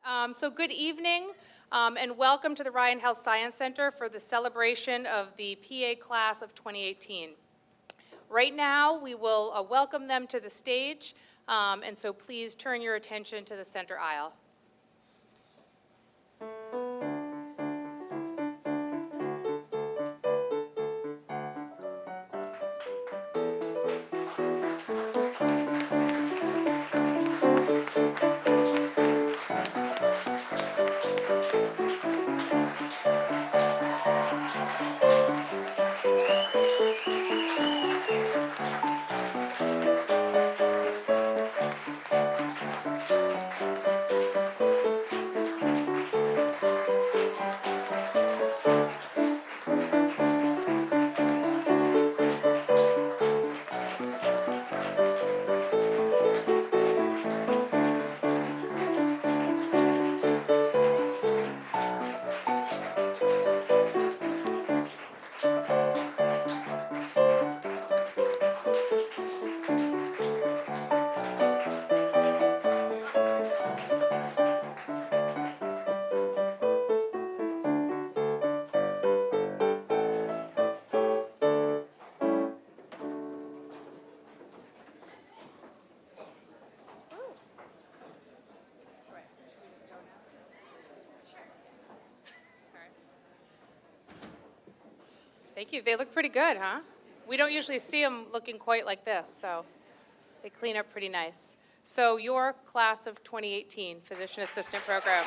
So good evening, and welcome to the Ryan Health Science Center for the celebration of the PA class of 2018. Right now, we will welcome them to the stage, and so please turn your attention to the center aisle. Thank you. They look pretty good, huh? We don't usually see them looking quite like this, so they clean up pretty nice. So your class of 2018 Physician Assistant Program.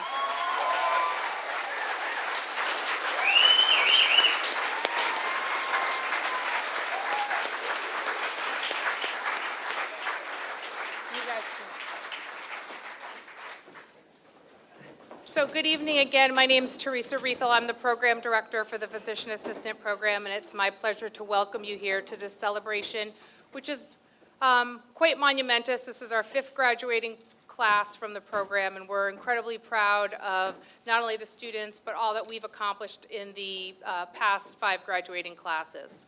So good evening again. My name is Teresa Riethel. I'm the program director for the Physician Assistant Program, and it's my pleasure to welcome you here to this celebration, which is quite monumentous. This is our 5th graduating class from the program, and we're incredibly proud of not only the students, but all that we've accomplished in the past 5 graduating classes.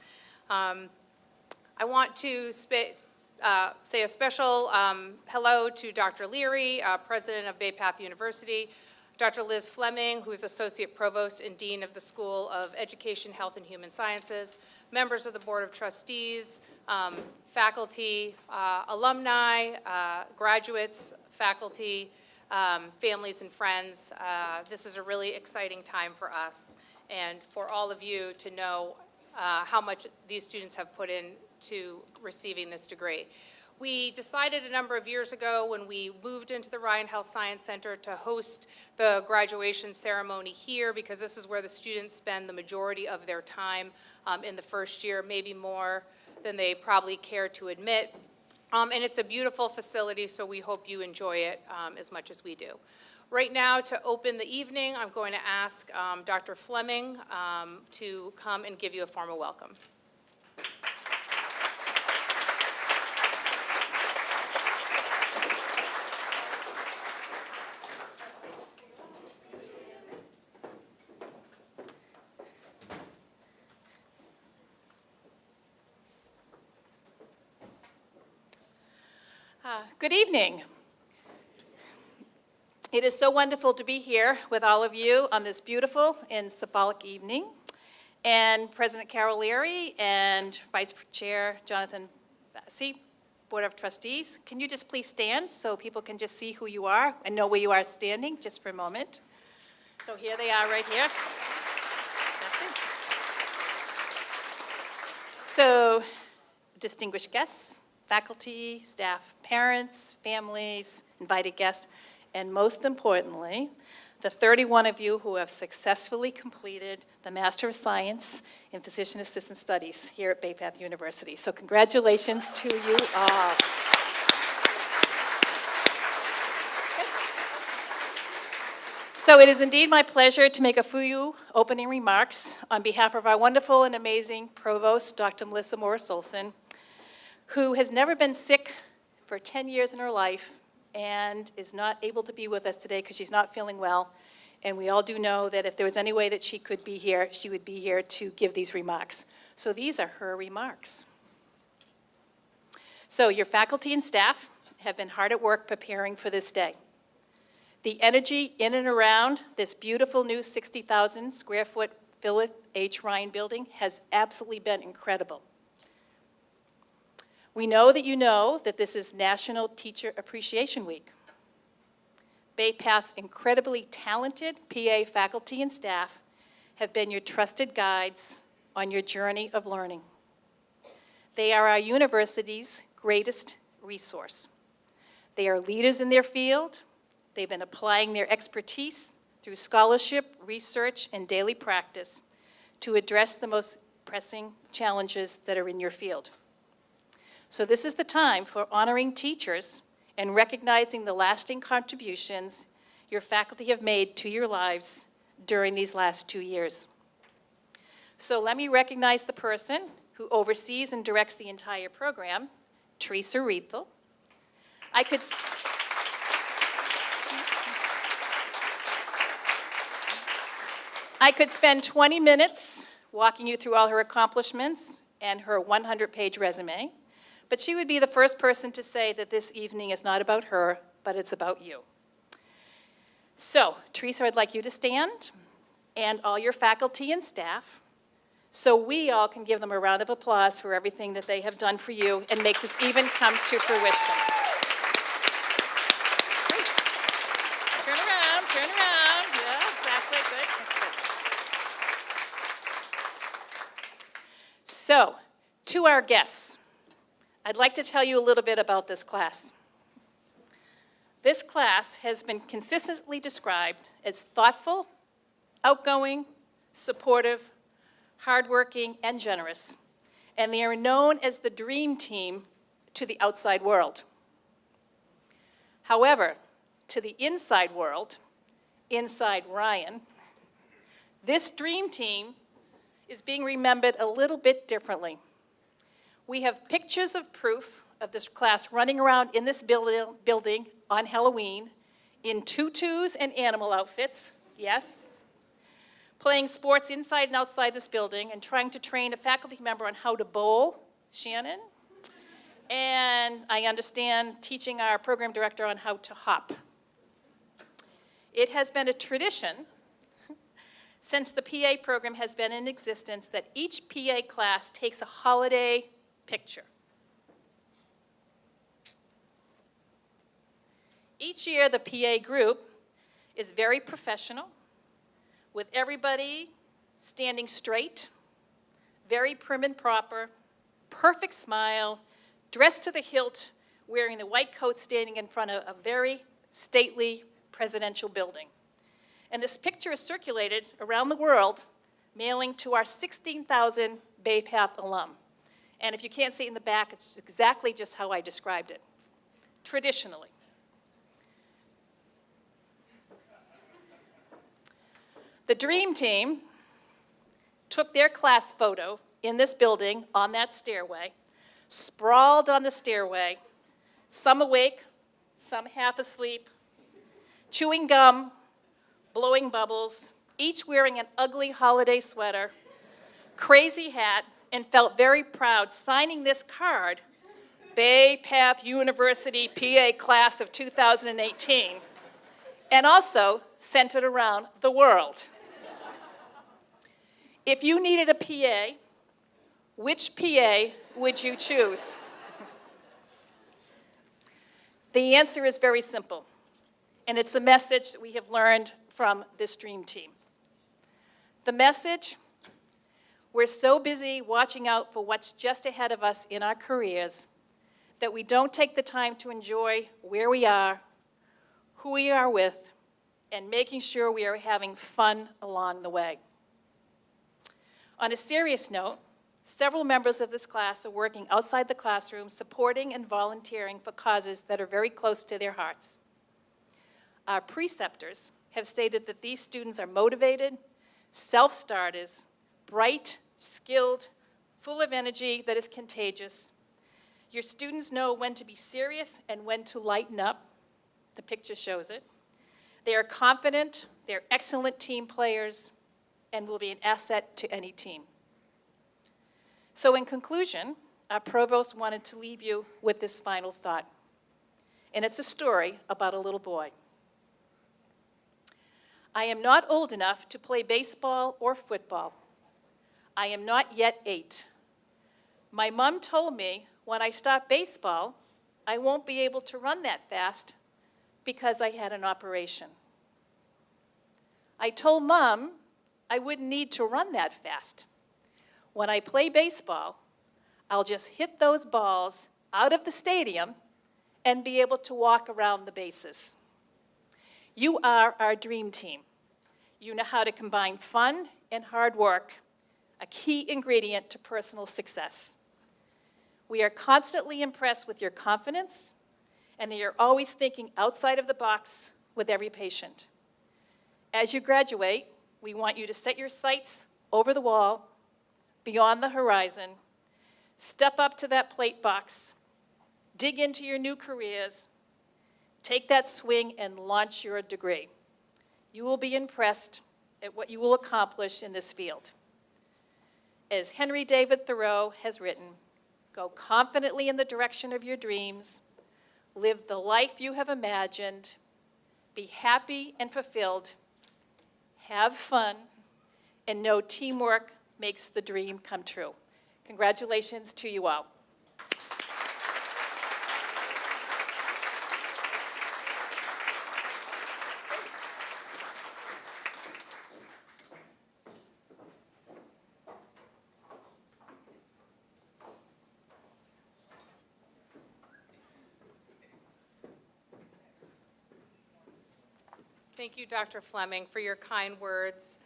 I want to say a special hello to Dr. Leary, president of Bay Path University, Dr. Liz Fleming, who is Associate Provost and Dean of the School of Education, Health, and Human Sciences, members of the Board of Trustees, faculty, alumni, graduates, faculty, families, and friends. This is a really exciting time for us and for all of you to know how much these students have put into receiving this degree. We decided a number of years ago when we moved into the Ryan Health Science Center to host the graduation ceremony here, because this is where the students spend the majority of their time in the first year, maybe more than they probably care to admit. And it's a beautiful facility, so we hope you enjoy it as much as we do. Right now, to open the evening, I'm going to ask Dr. Fleming to come and give you a formal welcome. Good evening. It is so wonderful to be here with all of you on this beautiful and symbolic evening. And President Carol Leary and Vice Chair Jonathan Bassi, Board of Trustees, can you just please stand so people can just see who you are and know where you are standing just for a moment? So here they are right here. That's it. So, distinguished guests, faculty, staff, parents, families, invited guests, and most importantly, the 31 of you who have successfully completed the Master of Science in Physician Assistant Studies here at Bay Path University. So congratulations to you all. So it is indeed my pleasure to make a few opening remarks on behalf of our wonderful and amazing Provost, Dr. Melissa Morris-Olson, who has never been sick for 10 years in her life and is not able to be with us today because she's not feeling well. And we all do know that if there was any way that she could be here, she would be here to give these remarks. So these are her remarks. So your faculty and staff have been hard at work preparing for this day. The energy in and around this beautiful new 60,000 square foot Philip H. Ryan building has absolutely been incredible. We know that this is National Teacher Appreciation Week. Bay Path's incredibly talented PA faculty and staff have been your trusted guides on your journey of learning. They are our university's greatest resource. They are leaders in their field. They've been applying their expertise through scholarship, research, and daily practice to address the most pressing challenges that are in your field. So this is the time for honoring teachers and recognizing the lasting contributions your faculty have made to your lives during these last 2 years. So let me recognize the person who oversees and directs the entire program, Teresa Riethel. I could spend 20 minutes walking you through all her accomplishments and her 100-page resume, but she would be the first person to say that this evening is not about her, but it's about you. So, Teresa, I'd like you to stand, and all your faculty and staff, so we all can give them a round of applause for everything that they have done for you and make this even come to fruition. Great. Turn around. Yeah, exactly, good. So, to our guests, I'd like to tell you a little bit about this class. This class has been consistently described as thoughtful, outgoing, supportive, hardworking, and generous, and they are known as the dream team to the outside world. However, to the inside world, inside Ryan, this dream team is being remembered a little bit differently. We have pictures of proof of this class running around in this building on Halloween in tutus and animal outfits, yes, playing sports inside and outside this building and trying to train a faculty member on how to bowl, Shannon, and I understand teaching our program director on how to hop. It has been a tradition since the PA program has been in existence that each PA class takes a holiday picture. Each year, the PA group is very professional, with everybody standing straight, very prim and proper, perfect smile, dressed to the hilt, wearing the white coat, standing in front of a very stately presidential building. And this picture is circulated around the world, mailing to our 16,000 Bay Path alum. And if you can't see it in the back, it's exactly just how I described it, traditionally. The dream team took their class photo in this building on that stairway, sprawled on the stairway, some awake, some half asleep, chewing gum, blowing bubbles, each wearing an ugly holiday sweater, crazy hat, and felt very proud signing this card, Bay Path University PA Class of 2018, and also sent it around the world. If you needed a PA, which PA would you choose? The answer is very simple, and it's a message that we have learned from this dream team. The message: we're so busy watching out for what's just ahead of us in our careers that we don't take the time to enjoy where we are, who we are with, and making sure we are having fun along the way. On a serious note, several members of this class are working outside the classroom, supporting and volunteering for causes that are very close to their hearts. Our preceptors have stated that these students are motivated, self-starters, bright, skilled, full of energy that is contagious. Your students know when to be serious and when to lighten up. The picture shows it. They are confident, they're excellent team players, and will be an asset to any team. So in conclusion, our provost wanted to leave you with this final thought. And it's a story about a little boy. I am not old enough to play baseball or football. I am not yet 8. My mom told me when I stop baseball, I won't be able to run that fast because I had an operation. I told Mom I wouldn't need to run that fast. When I play baseball, I'll just hit those balls out of the stadium and be able to walk around the bases. You are our dream team. You know how to combine fun and hard work, a key ingredient to personal success. We are constantly impressed with your confidence and that you're always thinking outside of the box with every patient. As you graduate, we want you to set your sights over the wall, beyond the horizon, step up to that plate box, dig into your new careers, take that swing and launch your degree. You will be impressed at what you will accomplish in this field. As Henry David Thoreau has written, go confidently in the direction of your dreams, live the life you have imagined, be happy and fulfilled, have fun, and know teamwork makes the dream come true. Congratulations to you all. Thank you, Dr. Fleming, for your kind words.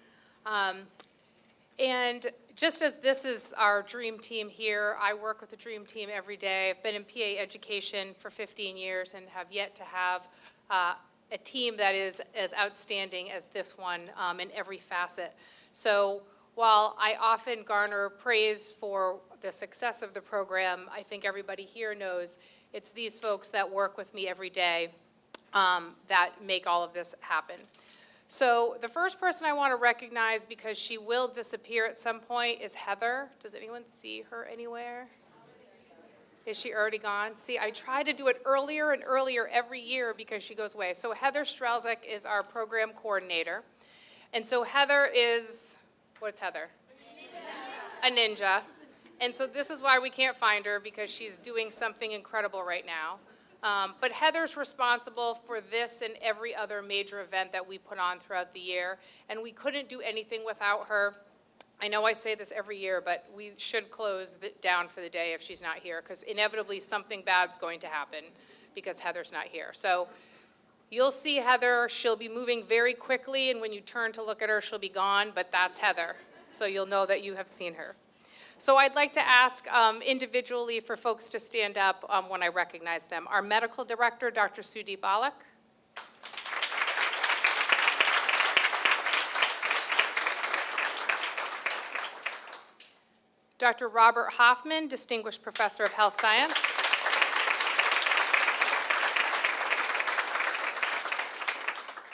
And just as this is our dream team here, I work with the dream team every day. I've been in PA education for 15 years and have yet to have a team that is as outstanding as this one in every facet. So while I often garner praise for the success of the program, I think everybody here knows it's these folks that work with me every day that make all of this happen. So the first person I want to recognize, because she will disappear at some point, is Heather. Does anyone see her anywhere? Is she already gone? See, I try to do it earlier and earlier every year because she goes away. So Heather Strelzik is our program coordinator. And so Heather is, what's Heather? A ninja. And so this is why we can't find her, because she's doing something incredible right now. But Heather's responsible for this and every other major event that we put on throughout the year, and we couldn't do anything without her. I know I say this every year, but we should close down for the day if she's not here, because inevitably something bad's going to happen because Heather's not here. So you'll see Heather. She'll be moving very quickly, and when you turn to look at her, she'll be gone, but that's Heather. So you'll know that you have seen her. So I'd like to ask individually for folks to stand up when I recognize them. Our medical director, Dr. Sudeep Alak. Dr. Robert Hoffman, Distinguished Professor of Health Science.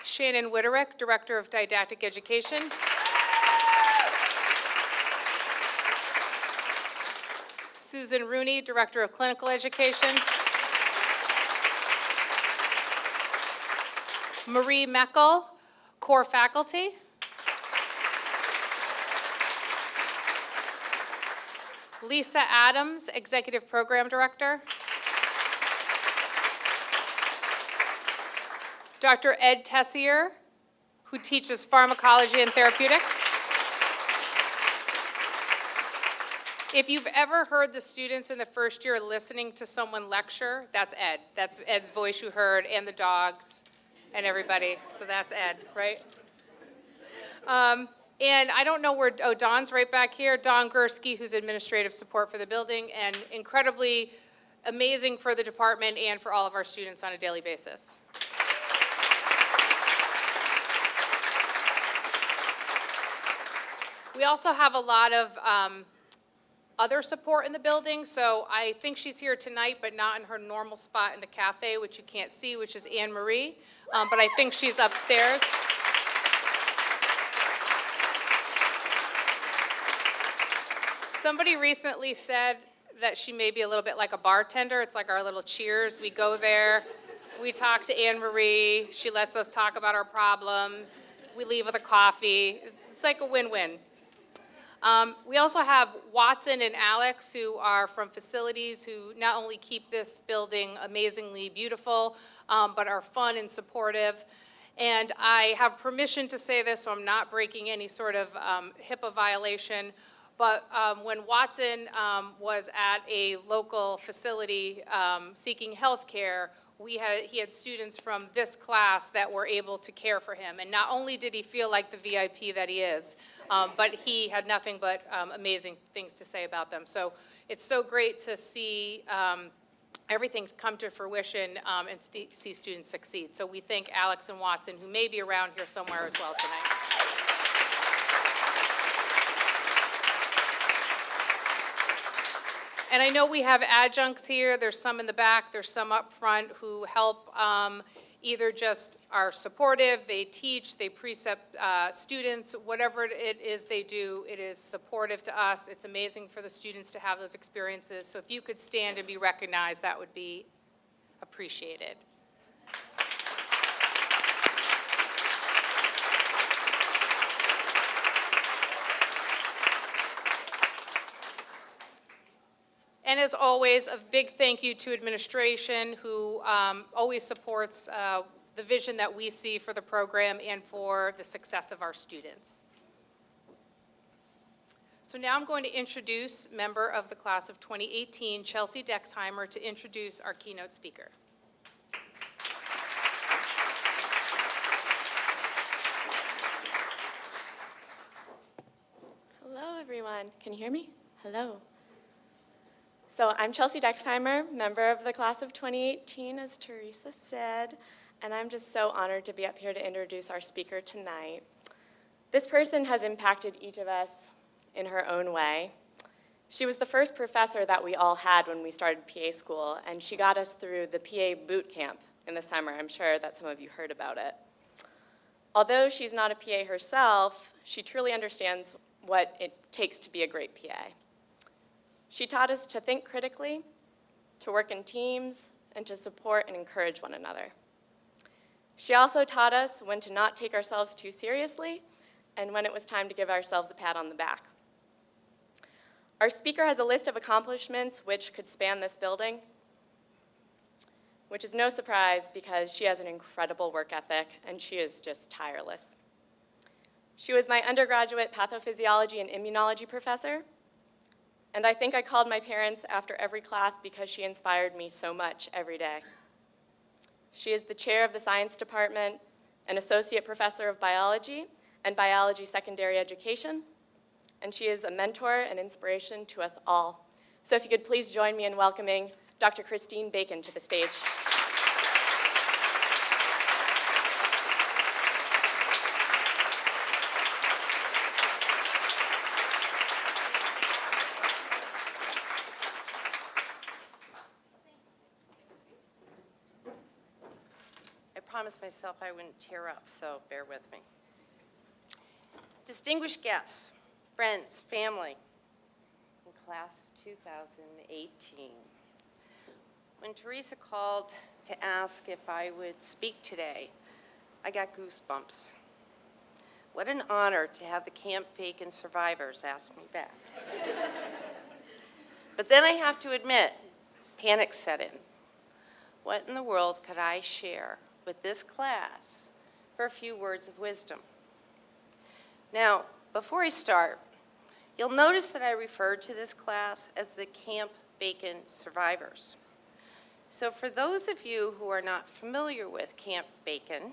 Shannon Witterick, Director of Didactic Education. Susan Rooney, Director of Clinical Education. Marie Meckel, Core Faculty. Lisa Adams, Executive Program Director. Dr. Ed Tessier, who teaches pharmacology and therapeutics. If you've ever heard the students in the first year listening to someone lecture, that's Ed. That's Ed's voice you heard, and the dogs, and everybody. So that's Ed, right? And I don't know where, oh, Don's right back here. Don Gursky, who's administrative support for the building, and incredibly amazing for the department and for all of our students on a daily basis. We also have a lot of other support in the building. So I think she's here tonight, but not in her normal spot in the cafe, which you can't see, which is Anne Marie. But I think she's upstairs. Somebody recently said that she may be a little bit like a bartender. It's like our little Cheers. We go there, we talk to Anne Marie. She lets us talk about our problems. we leave with a coffee. It's like a win-win. We also have Watson and Alex, who are from facilities, who not only keep this building amazingly beautiful, but are fun and supportive. And I have permission to say this, so I'm not breaking any sort of HIPAA violation. But when Watson was at a local facility seeking health care, he had students from this class that were able to care for him. And not only did he feel like the VIP that he is, but he had nothing but amazing things to say about them. So it's so great to see everything come to fruition and see students succeed. So we thank Alex and Watson, who may be around here somewhere as well tonight. And I know we have adjuncts here. There's some in the back, there's some up front who help either just are supportive, they teach, they precept students, whatever it is they do, it is supportive to us. It's amazing for the students to have those experiences. So if you could stand and be recognized, that would be appreciated. And as always, a big thank you to administration, who always supports the vision that we see for the program and for the success of our students. So now I'm going to introduce member of the class of 2018, Chelsea Dexheimer, to introduce our keynote speaker. Hello, everyone. Can you hear me? Hello. So I'm Chelsea Dexheimer, member of the class of 2018, as Teresa said, and I'm just so honored to be up here to introduce our speaker tonight. This person has impacted each of us in her own way. She was the first professor that we all had when we started PA school, and she got us through the PA boot camp in the summer. I'm sure that some of you heard about it. Although she's not a PA herself, she truly understands what it takes to be a great PA. She taught us to think critically, to work in teams, and to support and encourage one another. She also taught us when to not take ourselves too seriously and when it was time to give ourselves a pat on the back. Our speaker has a list of accomplishments which could span this building, which is no surprise because she has an incredible work ethic and she is just tireless. She was my undergraduate pathophysiology and immunology professor, and I think I called my parents after every class because she inspired me so much every day. She is the chair of the science department, an associate professor of biology and biology secondary education, and she is a mentor and inspiration to us all. So if you could please join me in welcoming Dr. Christine Bacon to the stage. I promised myself I wouldn't tear up, so bear with me. Distinguished guests, friends, family, in class of 2018. When Teresa called to ask if I would speak today, I got goosebumps. What an honor to have the Camp Bacon survivors ask me back. But then I have to admit, panic set in. What in the world could I share with this class for a few words of wisdom? Now, before I start, you'll notice that I refer to this class as the Camp Bacon survivors. So for those of you who are not familiar with Camp Bacon,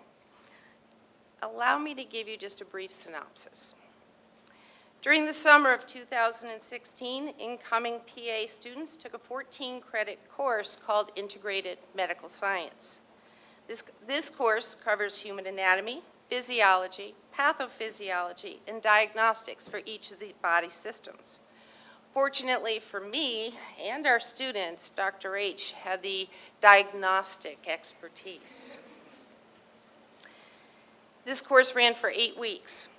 allow me to give you just a brief synopsis. During the summer of 2016, incoming PA students took a 14-credit course called Integrated Medical Science. This course covers human anatomy, physiology, pathophysiology, and diagnostics for each of the body systems. Fortunately for me and our students, Dr. H had the diagnostic expertise. This course ran for 8 weeks.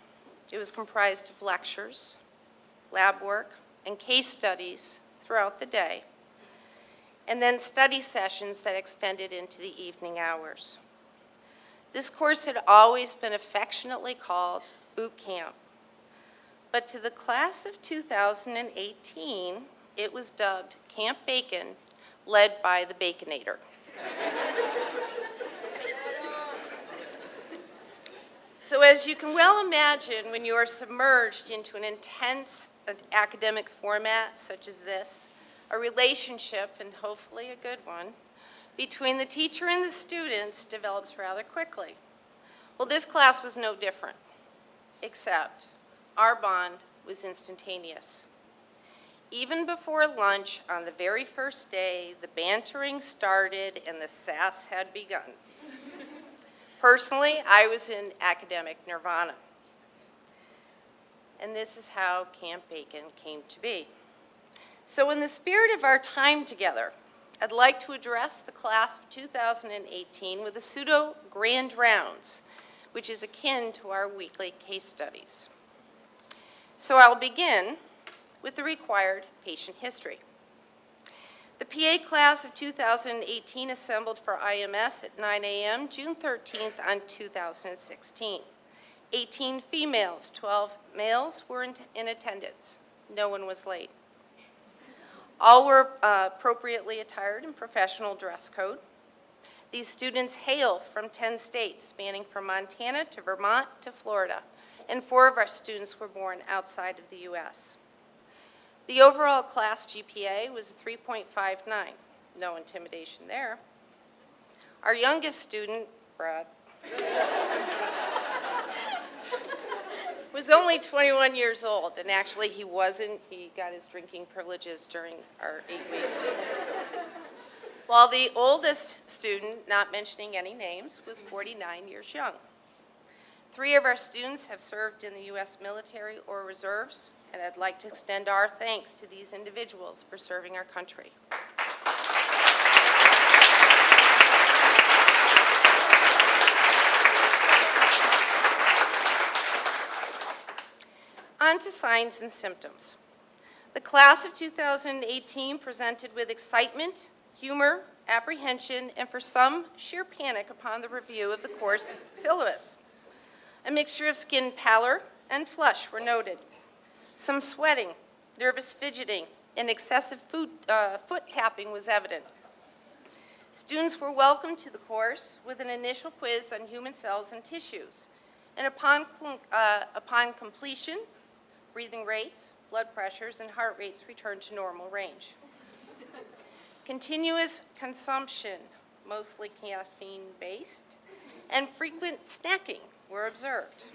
It was comprised of lectures, lab work, and case studies throughout the day, and then study sessions that extended into the evening hours. This course had always been affectionately called Boot Camp. But to the class of 2018, it was dubbed Camp Bacon, led by the Baconator. So as you can well imagine, when you are submerged into an intense academic format such as this, a relationship, and hopefully a good one, between the teacher and the students develops rather quickly. Well, this class was no different, except our bond was instantaneous. Even before lunch on the very first day, the bantering started and the sass had begun. Personally, I was in academic nirvana. And this is how Camp Bacon came to be. So in the spirit of our time together, I'd like to address the class of 2018 with a pseudo grand rounds, which is akin to our weekly case studies. So I'll begin with the required patient history. The PA class of 2018 assembled for IMS at 9 a.m. June 13th on 2016. 18 females, 12 males were in attendance. No one was late. All were appropriately attired in professional dress code. These students hail from 10 states, spanning from Montana to Vermont to Florida, and 4 of our students were born outside of the U.S. The overall class GPA was a 3.59. No intimidation there. Our youngest student, Brad, was only 21 years old, and actually he wasn't. He got his drinking privileges during our 8 weeks. While the oldest student, not mentioning any names, was 49 years young. 3 of our students have served in the U.S. military or reserves, and I'd like to extend our thanks to these individuals for serving our country. On to signs and symptoms. The class of 2018 presented with excitement, humor, apprehension, and for some, sheer panic upon the review of the course syllabus. A mixture of skin pallor and flush were noted. Some sweating, nervous fidgeting, and excessive foot tapping was evident. Students were welcomed to the course with an initial quiz on human cells and tissues, and upon completion, breathing rates, blood pressures, and heart rates returned to normal range. Continuous consumption, mostly caffeine-based, and frequent snacking were observed.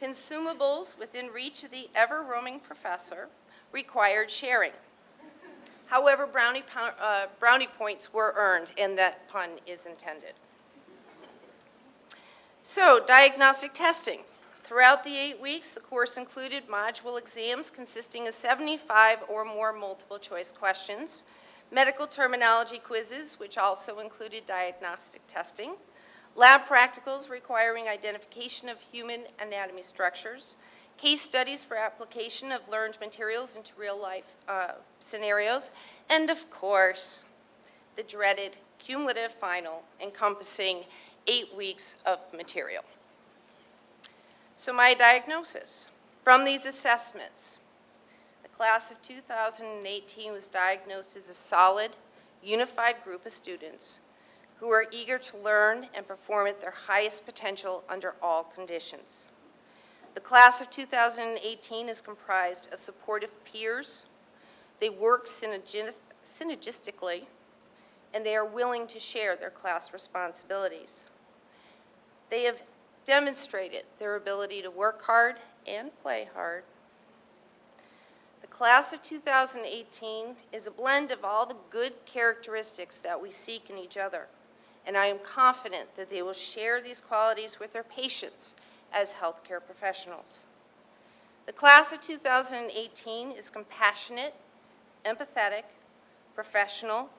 Consumables within reach of the ever-roaming professor required sharing. However, brownie points were earned, and that pun is intended. So, diagnostic testing. Throughout the 8 weeks, the course included module exams consisting of 75 or more multiple choice questions, medical terminology quizzes, which also included diagnostic testing, lab practicals requiring identification of human anatomy structures, case studies for application of learned materials into real-life scenarios, and of course, the dreaded cumulative final encompassing 8 weeks of material. So my diagnosis. From these assessments, the class of 2018 was diagnosed as a solid, unified group of students who are eager to learn and perform at their highest potential under all conditions. The class of 2018 is comprised of supportive peers. They work synergistically, and they are willing to share their class responsibilities. They have demonstrated their ability to work hard and play hard. The class of 2018 is a blend of all the good characteristics that we seek in each other, and I am confident that they will share these qualities with their patients as healthcare professionals. The class of 2018 is compassionate, empathetic, professional,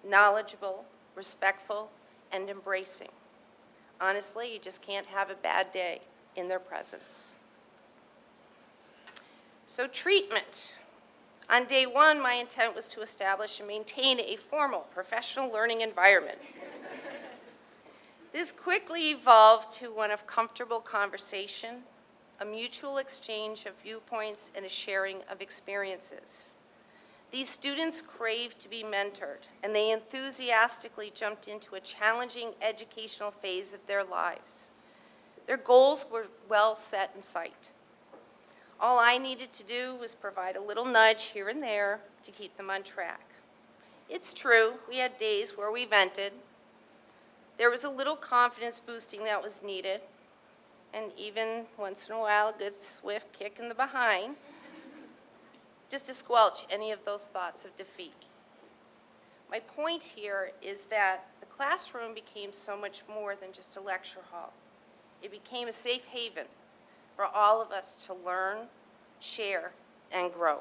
knowledgeable, respectful, and embracing. Honestly, you just can't have a bad day in their presence. So treatment. On day 1, my intent was to establish and maintain a formal professional learning environment. This quickly evolved to one of comfortable conversation, a mutual exchange of viewpoints, and a sharing of experiences. These students craved to be mentored, and they enthusiastically jumped into a challenging educational phase of their lives. Their goals were well set in sight. All I needed to do was provide a little nudge here and there to keep them on track. It's true, we had days where we vented. There was a little confidence boosting that was needed, and even once in a while, a good swift kick in the behind, just to squelch any of those thoughts of defeat. My point here is that the classroom became so much more than just a lecture hall. It became a safe haven for all of us to learn, share, and grow.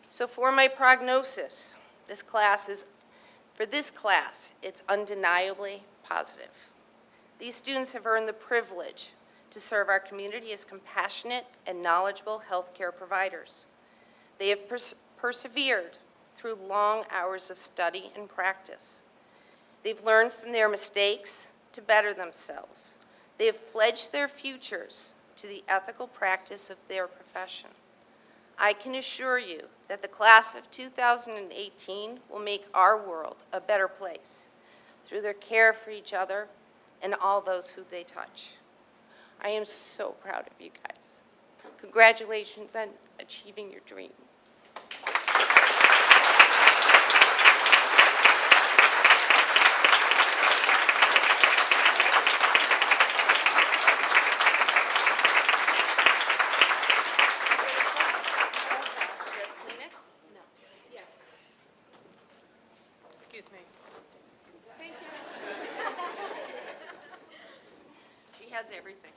So for my prognosis, for this class, it's undeniably positive. These students have earned the privilege to serve our community as compassionate and knowledgeable healthcare providers. They have persevered through long hours of study and practice. They've learned from their mistakes to better themselves. They have pledged their futures to the ethical practice of their profession. I can assure you that the class of 2018 will make our world a better place through their care for each other and all those who they touch. I am so proud of you guys. Congratulations on achieving your dream. Excuse me. She has everything.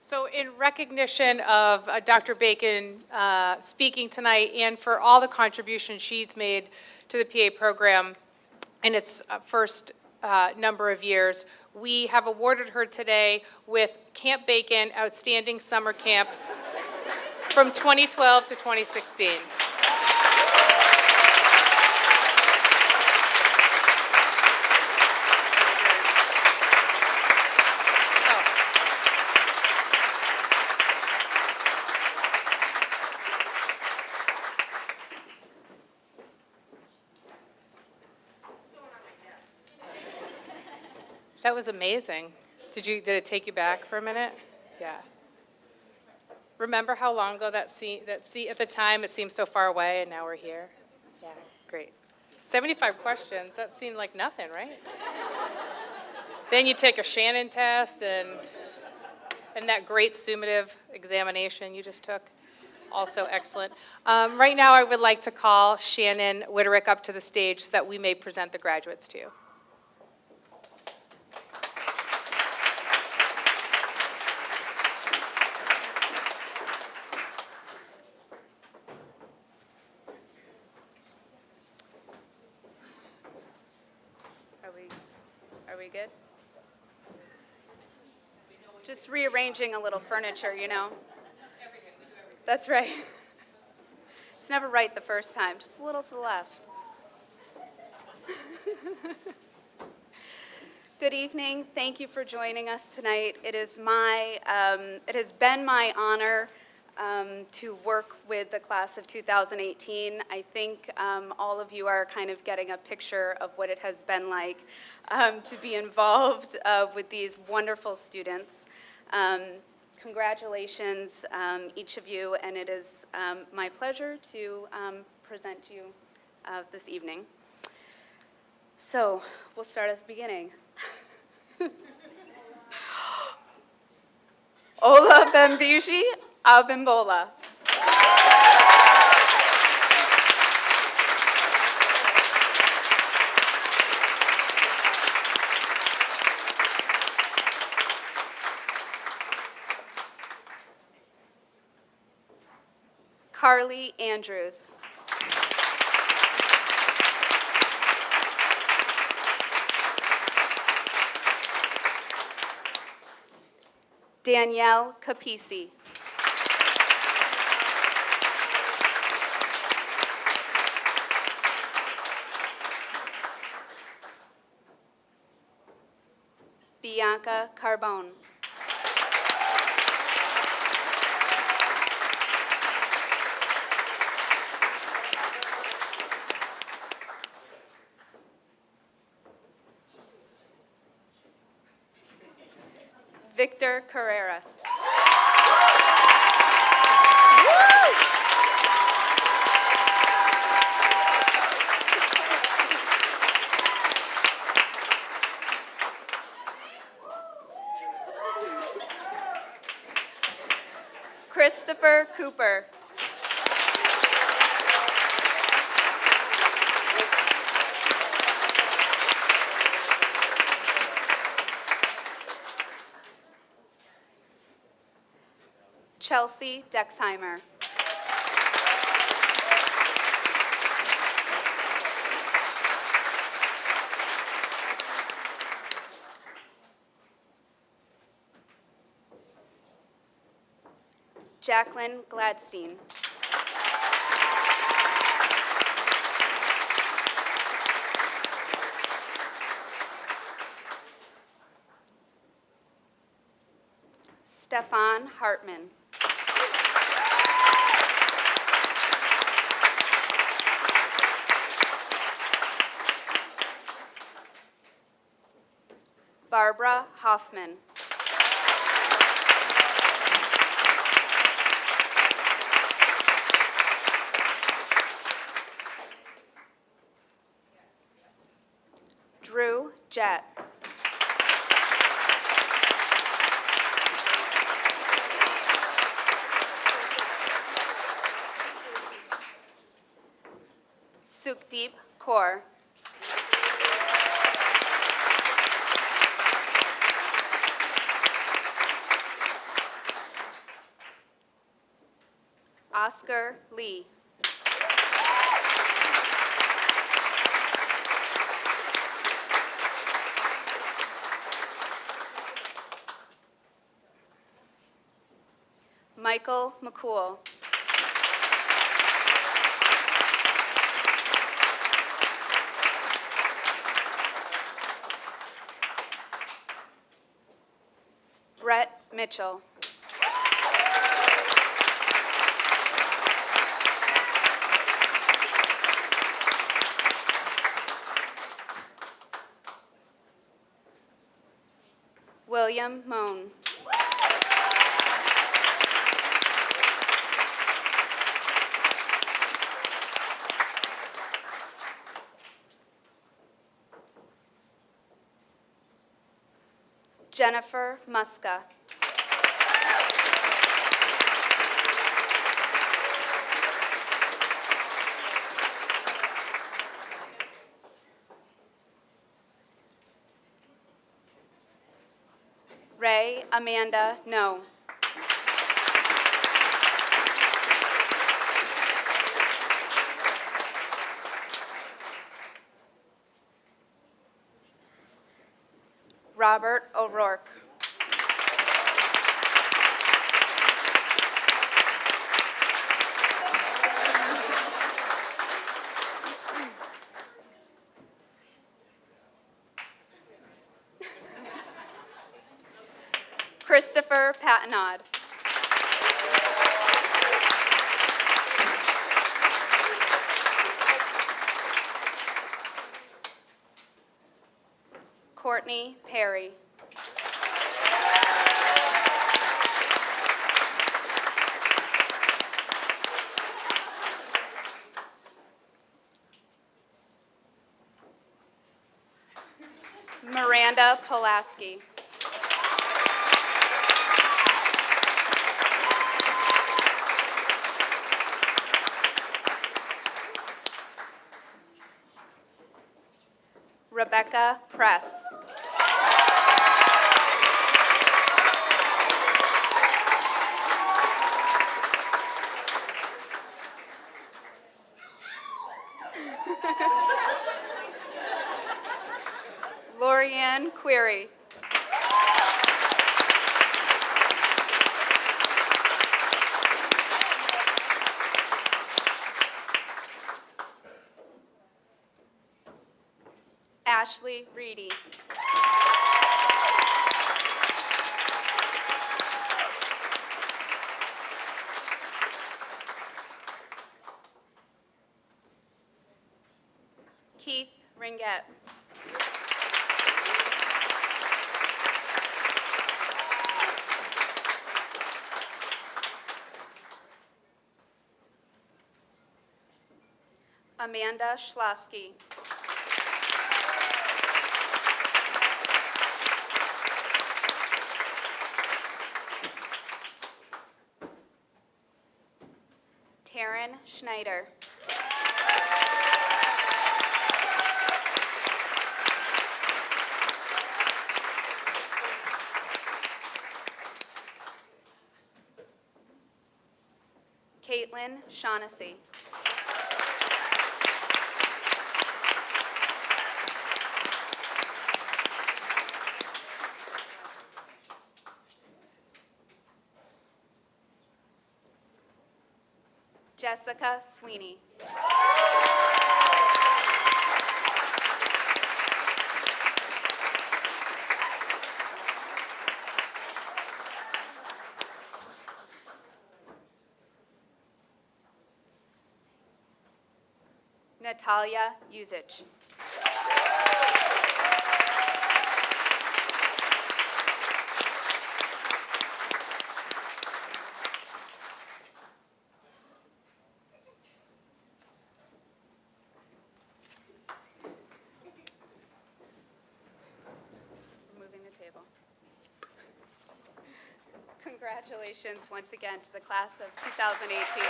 So in recognition of Dr. Bacon speaking tonight and for all the contributions she's made to the PA program in its first number of years, we have awarded her today with Camp Bacon Outstanding Summer Camp from 2012 to 2016. That was amazing. Did it take you back for a minute? Yeah. Remember how long ago that seat at the time, it seemed so far away, and now we're here? Yeah, great. 75 questions, that seemed like nothing, right? Then you take a Shannon test and that great summative examination you just took, also excellent. Right now, I would like to call Shannon Witterick up to the stage so that we may present the graduates to you. Are we good? Just rearranging a little furniture, you know? That's right. It's never right the first time, just a little to the left. Good evening. Thank you for joining us tonight. It has been my honor to work with the class of 2018. I think all of you are kind of getting a picture of what it has been like to be involved with these wonderful students. Congratulations, each of you, and it is my pleasure to present you this evening. So we'll start at the beginning. Ola Bambiji Abimbola. Carly Andrews. Danielle Capisi. Bianca Carbone. Victor Carreras. Christopher Cooper. Chelsea Dexheimer. Jacqueline Gladstein. Stefan Hartman. Barbara Hoffman. Drew Jett. Sukdeep Kaur. Oscar Lee. Michael McCool. Brett Mitchell. William Moan. Jennifer Muska. Ray Amanda No. Robert O'Rourke. Christopher Patanod. Courtney Perry. Miranda Pulaski. Rebecca Press. Lorianne Query. Ashley Reedy. Ringette. Amanda Schlossky. Taryn Schneider. Caitlin Shaughnessy. Jessica Sweeney. Natalia Uzich. Moving the table. Congratulations once again to the class of 2018.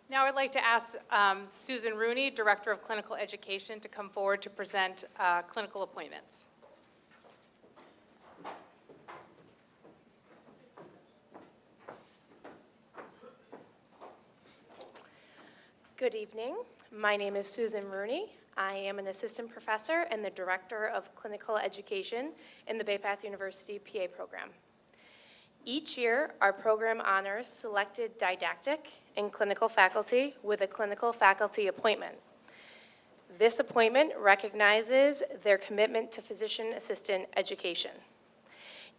Now I'd like to ask Susan Rooney, Director of Clinical Education, to come forward to present clinical appointments. Good evening. My name is Susan Rooney. I am an assistant professor and the director of clinical education in the Bay Path University PA program. Each year, our program honors selected didactic and clinical faculty with a clinical faculty appointment. This appointment recognizes their commitment to physician assistant education.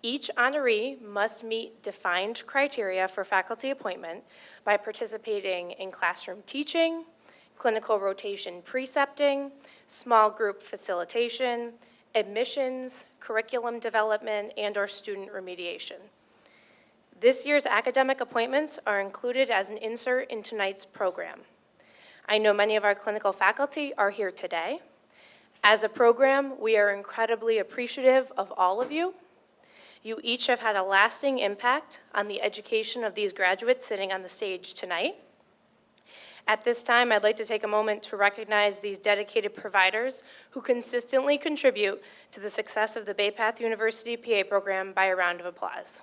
Each honoree must meet defined criteria for faculty appointment by participating in classroom teaching, clinical rotation precepting, small group facilitation, admissions, curriculum development, and/or student remediation. This year's academic appointments are included as an insert in tonight's program. I know many of our clinical faculty are here today. As a program, we are incredibly appreciative of all of you. You each have had a lasting impact on the education of these graduates sitting on the stage tonight. At this time, I'd like to take a moment to recognize these dedicated providers who consistently contribute to the success of the Bay Path University PA program by a round of applause.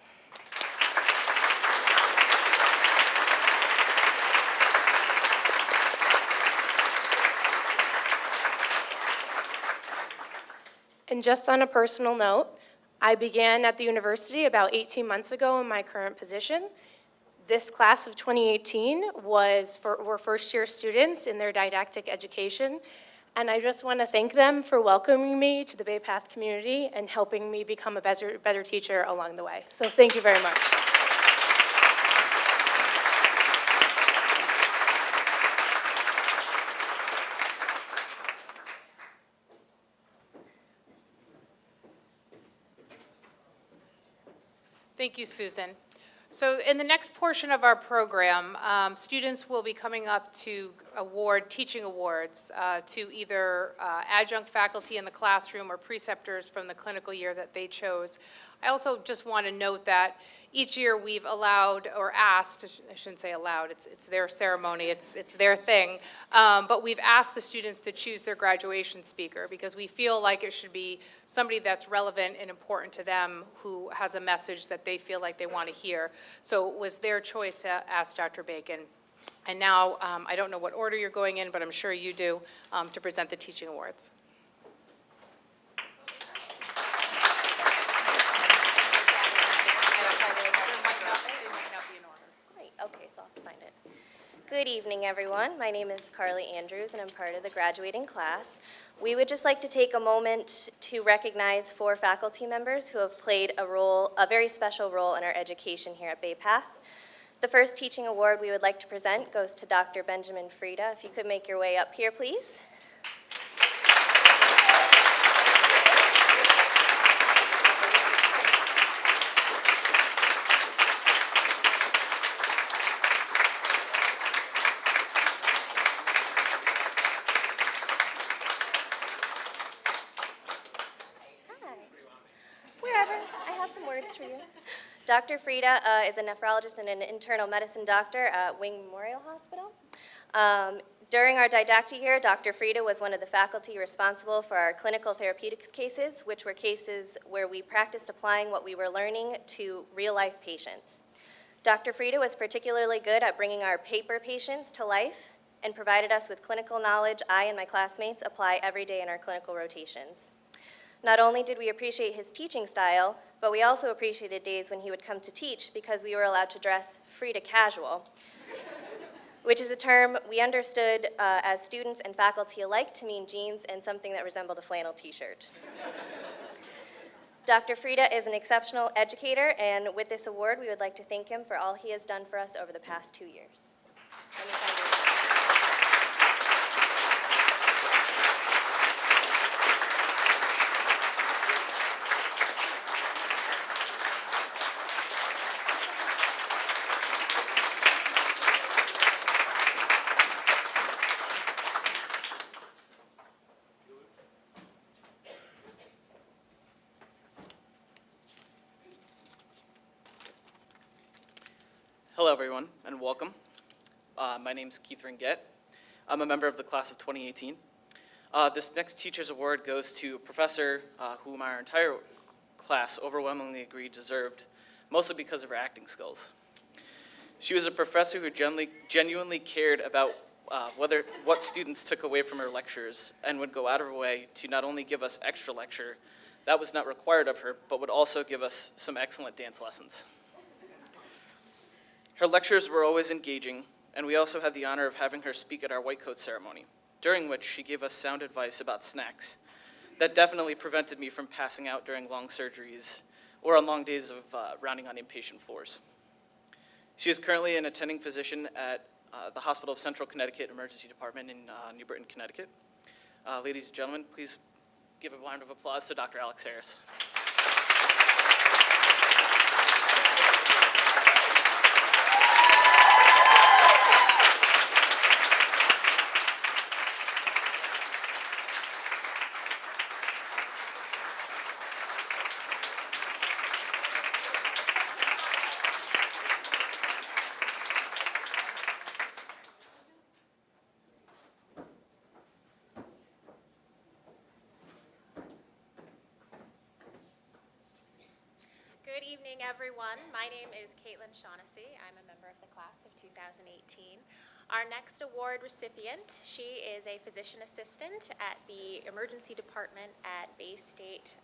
And just on a personal note, I began at the university about 18 months ago in my current position. This class of 2018 were first-year students in their didactic education, and I just want to thank them for welcoming me to the Bay Path community and helping me become a better teacher along the way. So thank you very much. Thank you, Susan. So in the next portion of our program, students will be coming up to award teaching awards to either adjunct faculty in the classroom or preceptors from the clinical year that they chose. I also just want to note that each year we've allowed or asked, I shouldn't say allowed, it's their ceremony, it's their thing, but we've asked the students to choose their graduation speaker because we feel like it should be somebody that's relevant and important to them who has a message that they feel like they want to hear. So it was their choice to ask Dr. Bacon. And now, I don't know what order you're going in, but I'm sure you do, to present the teaching awards. Great, okay, so I'll have to find it. Good evening, everyone. My name is Carly Andrews, and I'm part of the graduating class. We would just like to take a moment to recognize 4 faculty members who have played a very special role in our education here at Bay Path. The first teaching award we would like to present goes to Dr. Benjamin Frieda. If you could make your way up here, please. Wherever. I have some words for you. Dr. Frieda is a nephrologist and an internal medicine doctor at Wing Memorial Hospital. During our didactic year, Dr. Frieda was one of the faculty responsible for our clinical therapeutics cases, which were cases where we practiced applying what we were learning to real-life patients. Dr. Frieda was particularly good at bringing our paper patients to life and provided us with clinical knowledge I and my classmates apply every day in our clinical rotations. Not only did we appreciate his teaching style, but we also appreciated days when he would come to teach because we were allowed to dress Frieda casual, which is a term we understood as students and faculty alike to mean jeans and something that resembled a flannel t-shirt. Dr. Frieda is an exceptional educator, and with this award, we would like to thank him for all he has done for us over the past 2 years. Hello, everyone, and welcome. My name's Keith Ringett. I'm a member of the class of 2018. This next Teacher's Award goes to a professor whom our entire class overwhelmingly agreed deserved, mostly because of her acting skills. She was a professor who genuinely cared about what students took away from her lectures and would go out of her way to not only give us extra lecture that was not required of her, but would also give us some excellent dance lessons. Her lectures were always engaging, and we also had the honor of having her speak at our white coat ceremony, during which she gave us sound advice about snacks that definitely prevented me from passing out during long surgeries or on long days of rounding on inpatient floors. She is currently an attending physician at the Hospital of Central Connecticut Emergency Department in New Britain, Connecticut. Ladies and gentlemen, please give a round of applause to Dr. Alex Harris. Good evening, everyone. My name is Caitlin Shaughnessy. I'm a member of the class of 2018. Our next award recipient, she is a physician assistant at the emergency department at Bay State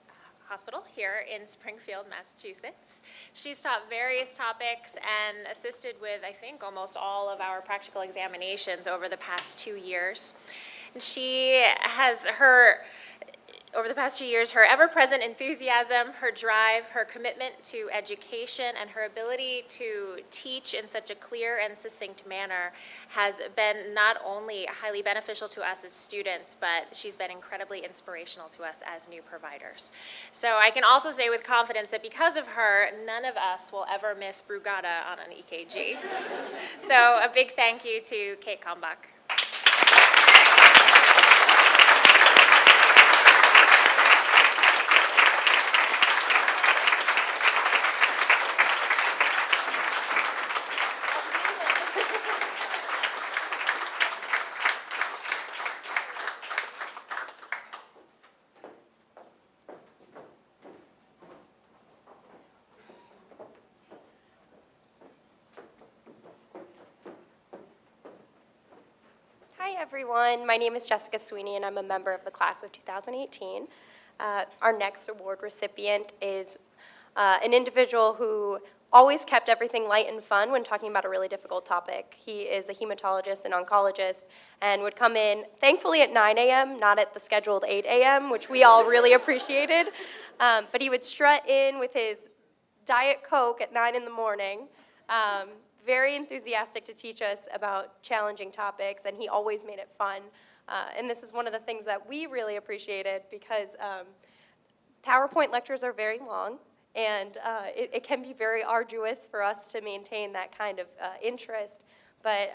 Hospital here in Springfield, Massachusetts. She's taught various topics and assisted with, I think, almost all of our practical examinations over the past 2 years. And she has over the past 2 years, her ever-present enthusiasm, her drive, her commitment to education, and her ability to teach in such a clear and succinct manner has been not only highly beneficial to us as students, but she's been incredibly inspirational to us as new providers. So I can also say with confidence that because of her, none of us will ever miss Brugada on an EKG. So a big thank you to Kate Kalmbach. Hi everyone, my name is Jessica Sweeney and I'm a member of the class of 2018. Our next award recipient is an individual who always kept everything light and fun when talking about a really difficult topic. He is a hematologist and oncologist and would come in, thankfully at 9 a.m., not at the scheduled 8 a.m., which we all really appreciated. But he would strut in with his Diet Coke at 9 in the morning, very enthusiastic to teach us about challenging topics, and he always made it fun. And this is one of the things that we really appreciated because PowerPoint lectures are very long, and it can be very arduous for us to maintain that kind of interest. But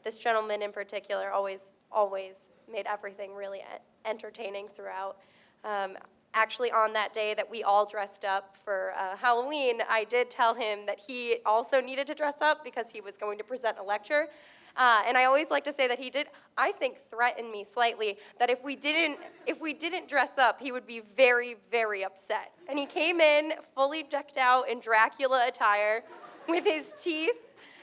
this gentleman in particular always made everything really entertaining throughout. Actually, on that day that we all dressed up for Halloween, I did tell him that he also needed to dress up because he was going to present a lecture. And I always like to say that he did, I think, threaten me slightly that if we didn't dress up, he would be very, very upset. And he came in fully decked out in Dracula attire with his teeth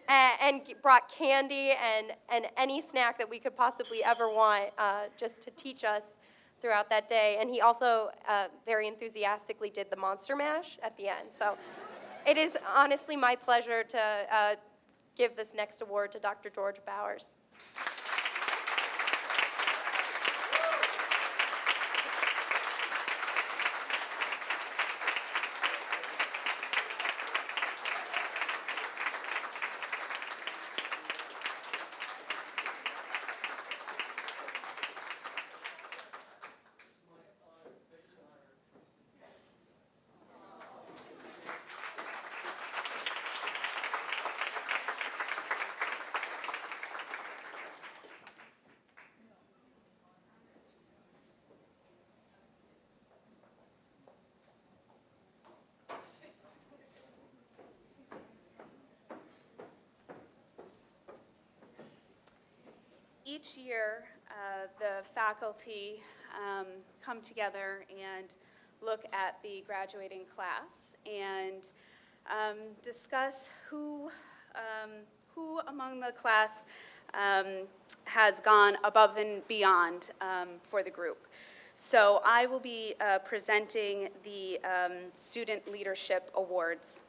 and brought candy and any snack that we could possibly ever want just to teach us throughout that day. And he also very enthusiastically did the Monster Mash at the end. So it is honestly my pleasure to give this next award to Dr. George Bowers. Each year, the faculty come together and look at the graduating class and discuss who among the class has gone above and beyond for the group. So I will be presenting the Student Leadership Awards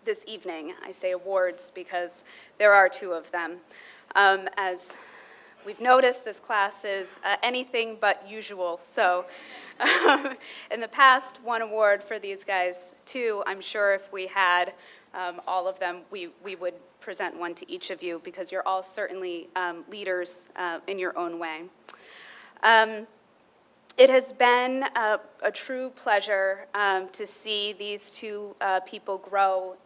this evening. I say awards because there are two of them. As we've noticed, this class is anything but usual. So in the past, one award for these guys. Two, I'm sure if we had all of them, we would present one to each of you because you're all certainly leaders in your own way. It has been a true pleasure to see these two people grow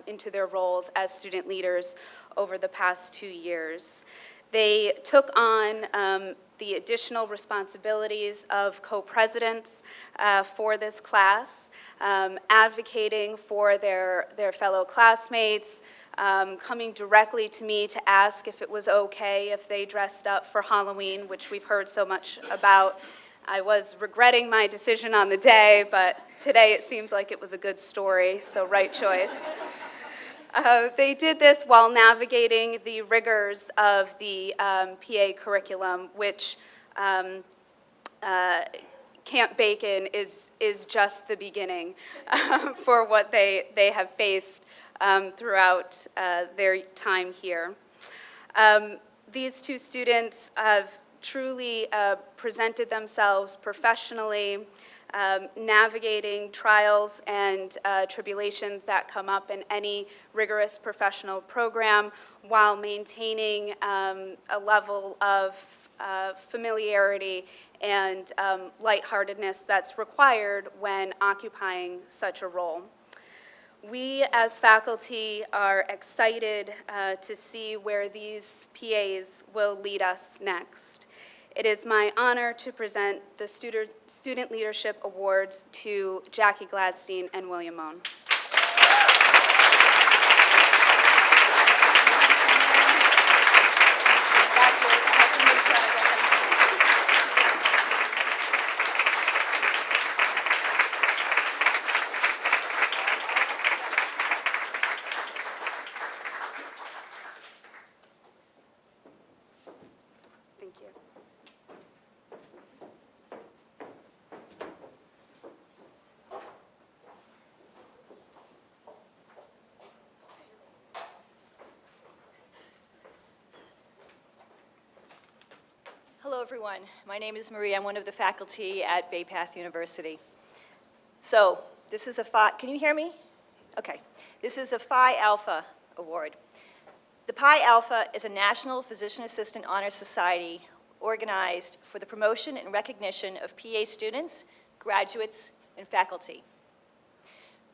into their roles as student leaders over the past 2 years. They took on the additional responsibilities of co-presidents for this class, advocating for their fellow classmates, coming directly to me to ask if it was okay if they dressed up for Halloween, which we've heard so much about. I was regretting my decision on the day, but today it seems like it was a good story, so right choice. They did this while navigating the rigors of the PA curriculum, which Camp Bacon is just the beginning for what they have faced throughout their time here. These two students have truly presented themselves professionally, navigating trials and tribulations that come up in any rigorous professional program while maintaining a level of familiarity and lightheartedness that's required when occupying such a role. We as faculty are excited to see where these PAs will lead us next. It is my honor to present the Student Leadership Awards to Jackie Gladstein and William Moan. Thank you. everyone. My name is Marie. I'm one of the faculty at Bay Path University. So this is the can you hear me? Okay. This is the Phi Alpha Award. The Pi Alpha is a National Physician Assistant Honor Society organized for the promotion and recognition of PA students, graduates, and faculty.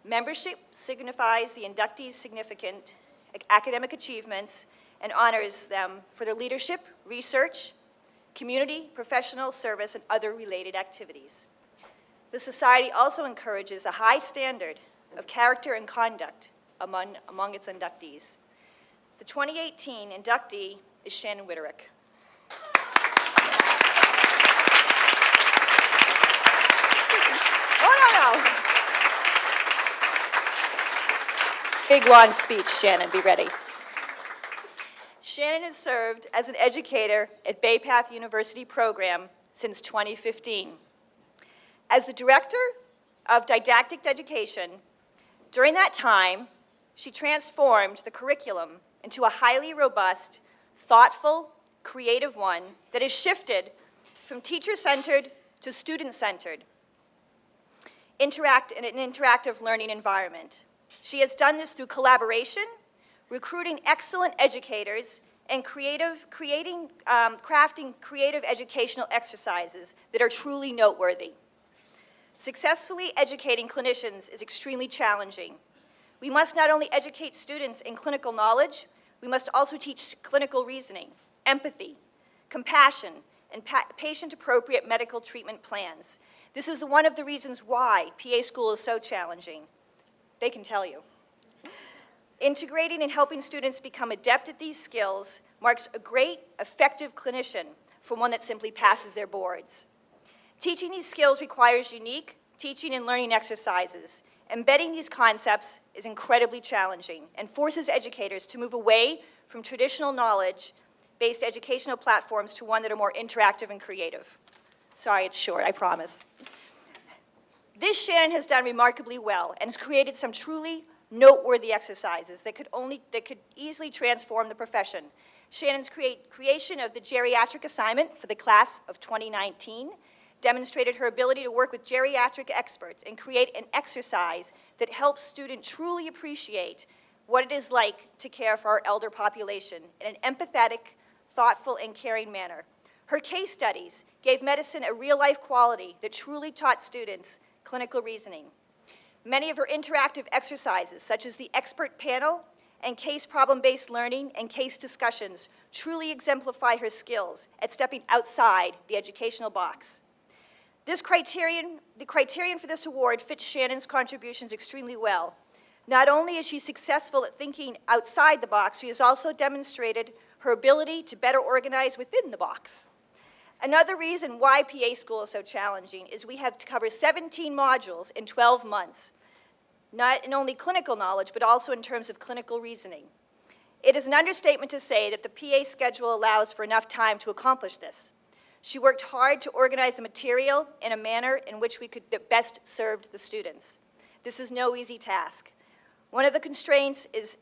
Membership signifies the inductees' significant academic achievements and honors them for their leadership, research, community, professional service, and other related activities. The Society also encourages a high standard of character and conduct among its inductees. The 2018 inductee is Shannon Witterick. Oh, no. Big, long speech, Shannon, be ready. Shannon has served as an educator at Bay Path University program since 2015. As the director of didactic education, during that time, she transformed the curriculum into a highly robust, thoughtful, creative one that has shifted from teacher-centered to student-centered in an interactive learning environment. She has done this through collaboration, recruiting excellent educators, and crafting creative educational exercises that are truly noteworthy. Successfully educating clinicians is extremely challenging. We must not only educate students in clinical knowledge, we must also teach clinical reasoning, empathy, compassion, and patient-appropriate medical treatment plans. This is one of the reasons why PA school is so challenging. They can tell you. Integrating and helping students become adept at these skills marks a great, effective clinician from one that simply passes their boards. Teaching these skills requires unique teaching and learning exercises. Embedding these concepts is incredibly challenging and forces educators to move away from traditional knowledge-based educational platforms to one that are more interactive and creative. Sorry, it's short, I promise. This Shannon has done remarkably well and has created some truly noteworthy exercises that could easily transform the profession. Shannon's creation of the geriatric assignment for the class of 2019 demonstrated her ability to work with geriatric experts and create an exercise that helps students truly appreciate what it is like to care for our elder population in an empathetic, thoughtful, and caring manner. Her case studies gave medicine a real-life quality that truly taught students clinical reasoning. Many of her interactive exercises, such as the expert panel and case problem-based learning and case discussions, truly exemplify her skills at stepping outside the educational box. The criterion for this award fits Shannon's contributions extremely well. Not only is she successful at thinking outside the box, she has also demonstrated her ability to better organize within the box. Another reason why PA school is so challenging is we have to cover 17 modules in 12 months, not in only clinical knowledge, but also in terms of clinical reasoning. It is an understatement to say that the PA schedule allows for enough time to accomplish this. She worked hard to organize the material in a manner in which we could best serve the students. This is no easy task. One of the constraints is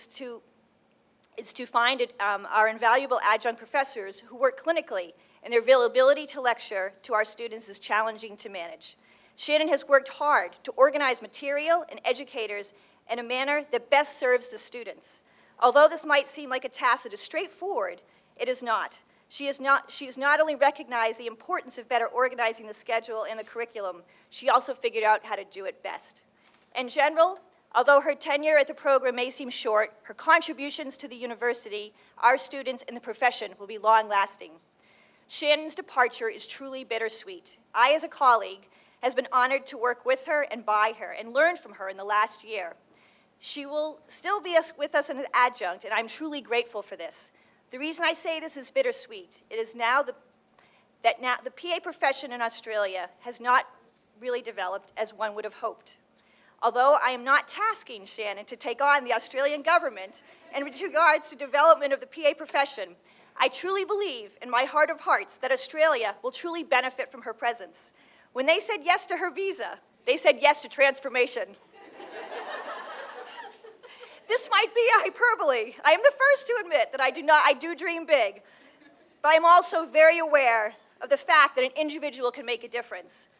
to find our invaluable adjunct professors who work clinically, and their availability to lecture to our students is challenging to manage. Shannon has worked hard to organize material and educators in a manner that best serves the students. Although this might seem like a task that is straightforward, it is not. She has not only recognized the importance of better organizing the schedule and the curriculum, she also figured out how to do it best. In general, although her tenure at the program may seem short, her contributions to the university, our students, and the profession will be long-lasting. Shannon's departure is truly bittersweet. I, as a colleague, has been honored to work with her and by her and learn from her in the last year. She will still be with us as an adjunct, and I'm truly grateful for this. The reason I say this is bittersweet, it is now the PA profession in Australia has not really developed as one would have hoped. Although I am not tasking Shannon to take on the Australian government in regards to development of the PA profession, I truly believe in my heart of hearts that Australia will truly benefit from her presence. When they said yes to her visa, they said yes to transformation. This might be hyperbole. I am the first to admit that I do dream big. but I'm also very aware of the fact that an individual can make a difference,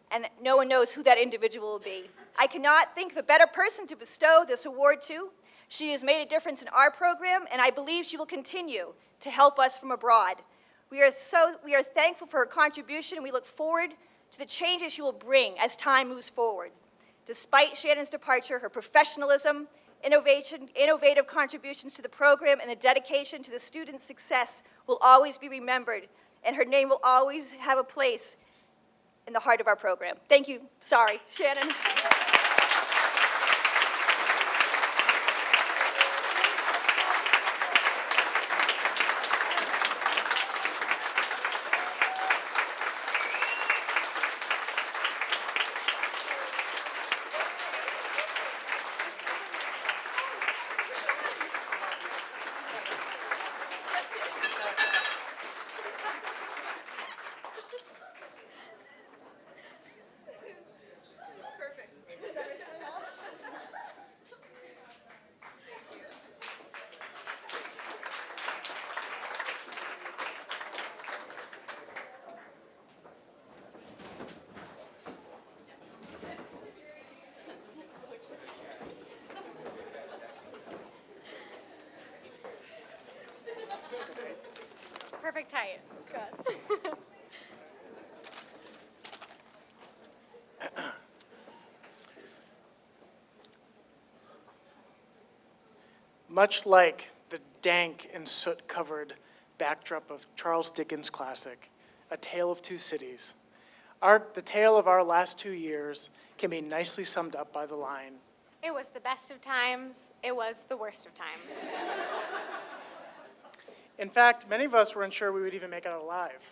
and no one knows who that individual will be. I cannot think of a better person to bestow this award to. She has made a difference in our program, and I believe she will continue to help us from abroad. We are thankful for her contribution, and we look forward to the changes she will bring as time moves forward. Despite Shannon's departure, her professionalism, innovative contributions to the program, and the dedication to the students' success will always be remembered, and her name will always have a place in the heart of our program. Thank you. Sorry, Shannon. Perfect height. Good. Much like the dank and soot-covered backdrop of Charles Dickens' classic, A Tale of Two Cities, the tale of our last 2 years can be nicely summed up by the line, It was the best of times, it was the worst of times. in fact, many of us were unsure we would even make it out alive.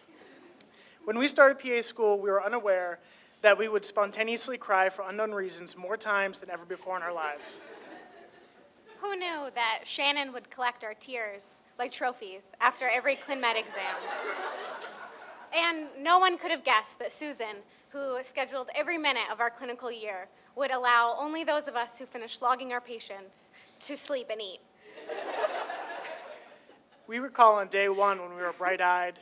When we started PA school, we were unaware that we would spontaneously cry for unknown reasons more times than ever before in our lives. Who knew that Shannon would collect our tears like trophies after every ClinMed exam? And no one could have guessed that Susan, who scheduled every minute of our clinical year, would allow only those of us who finished logging our patients to sleep and eat. We recall on day one when we were bright-eyed,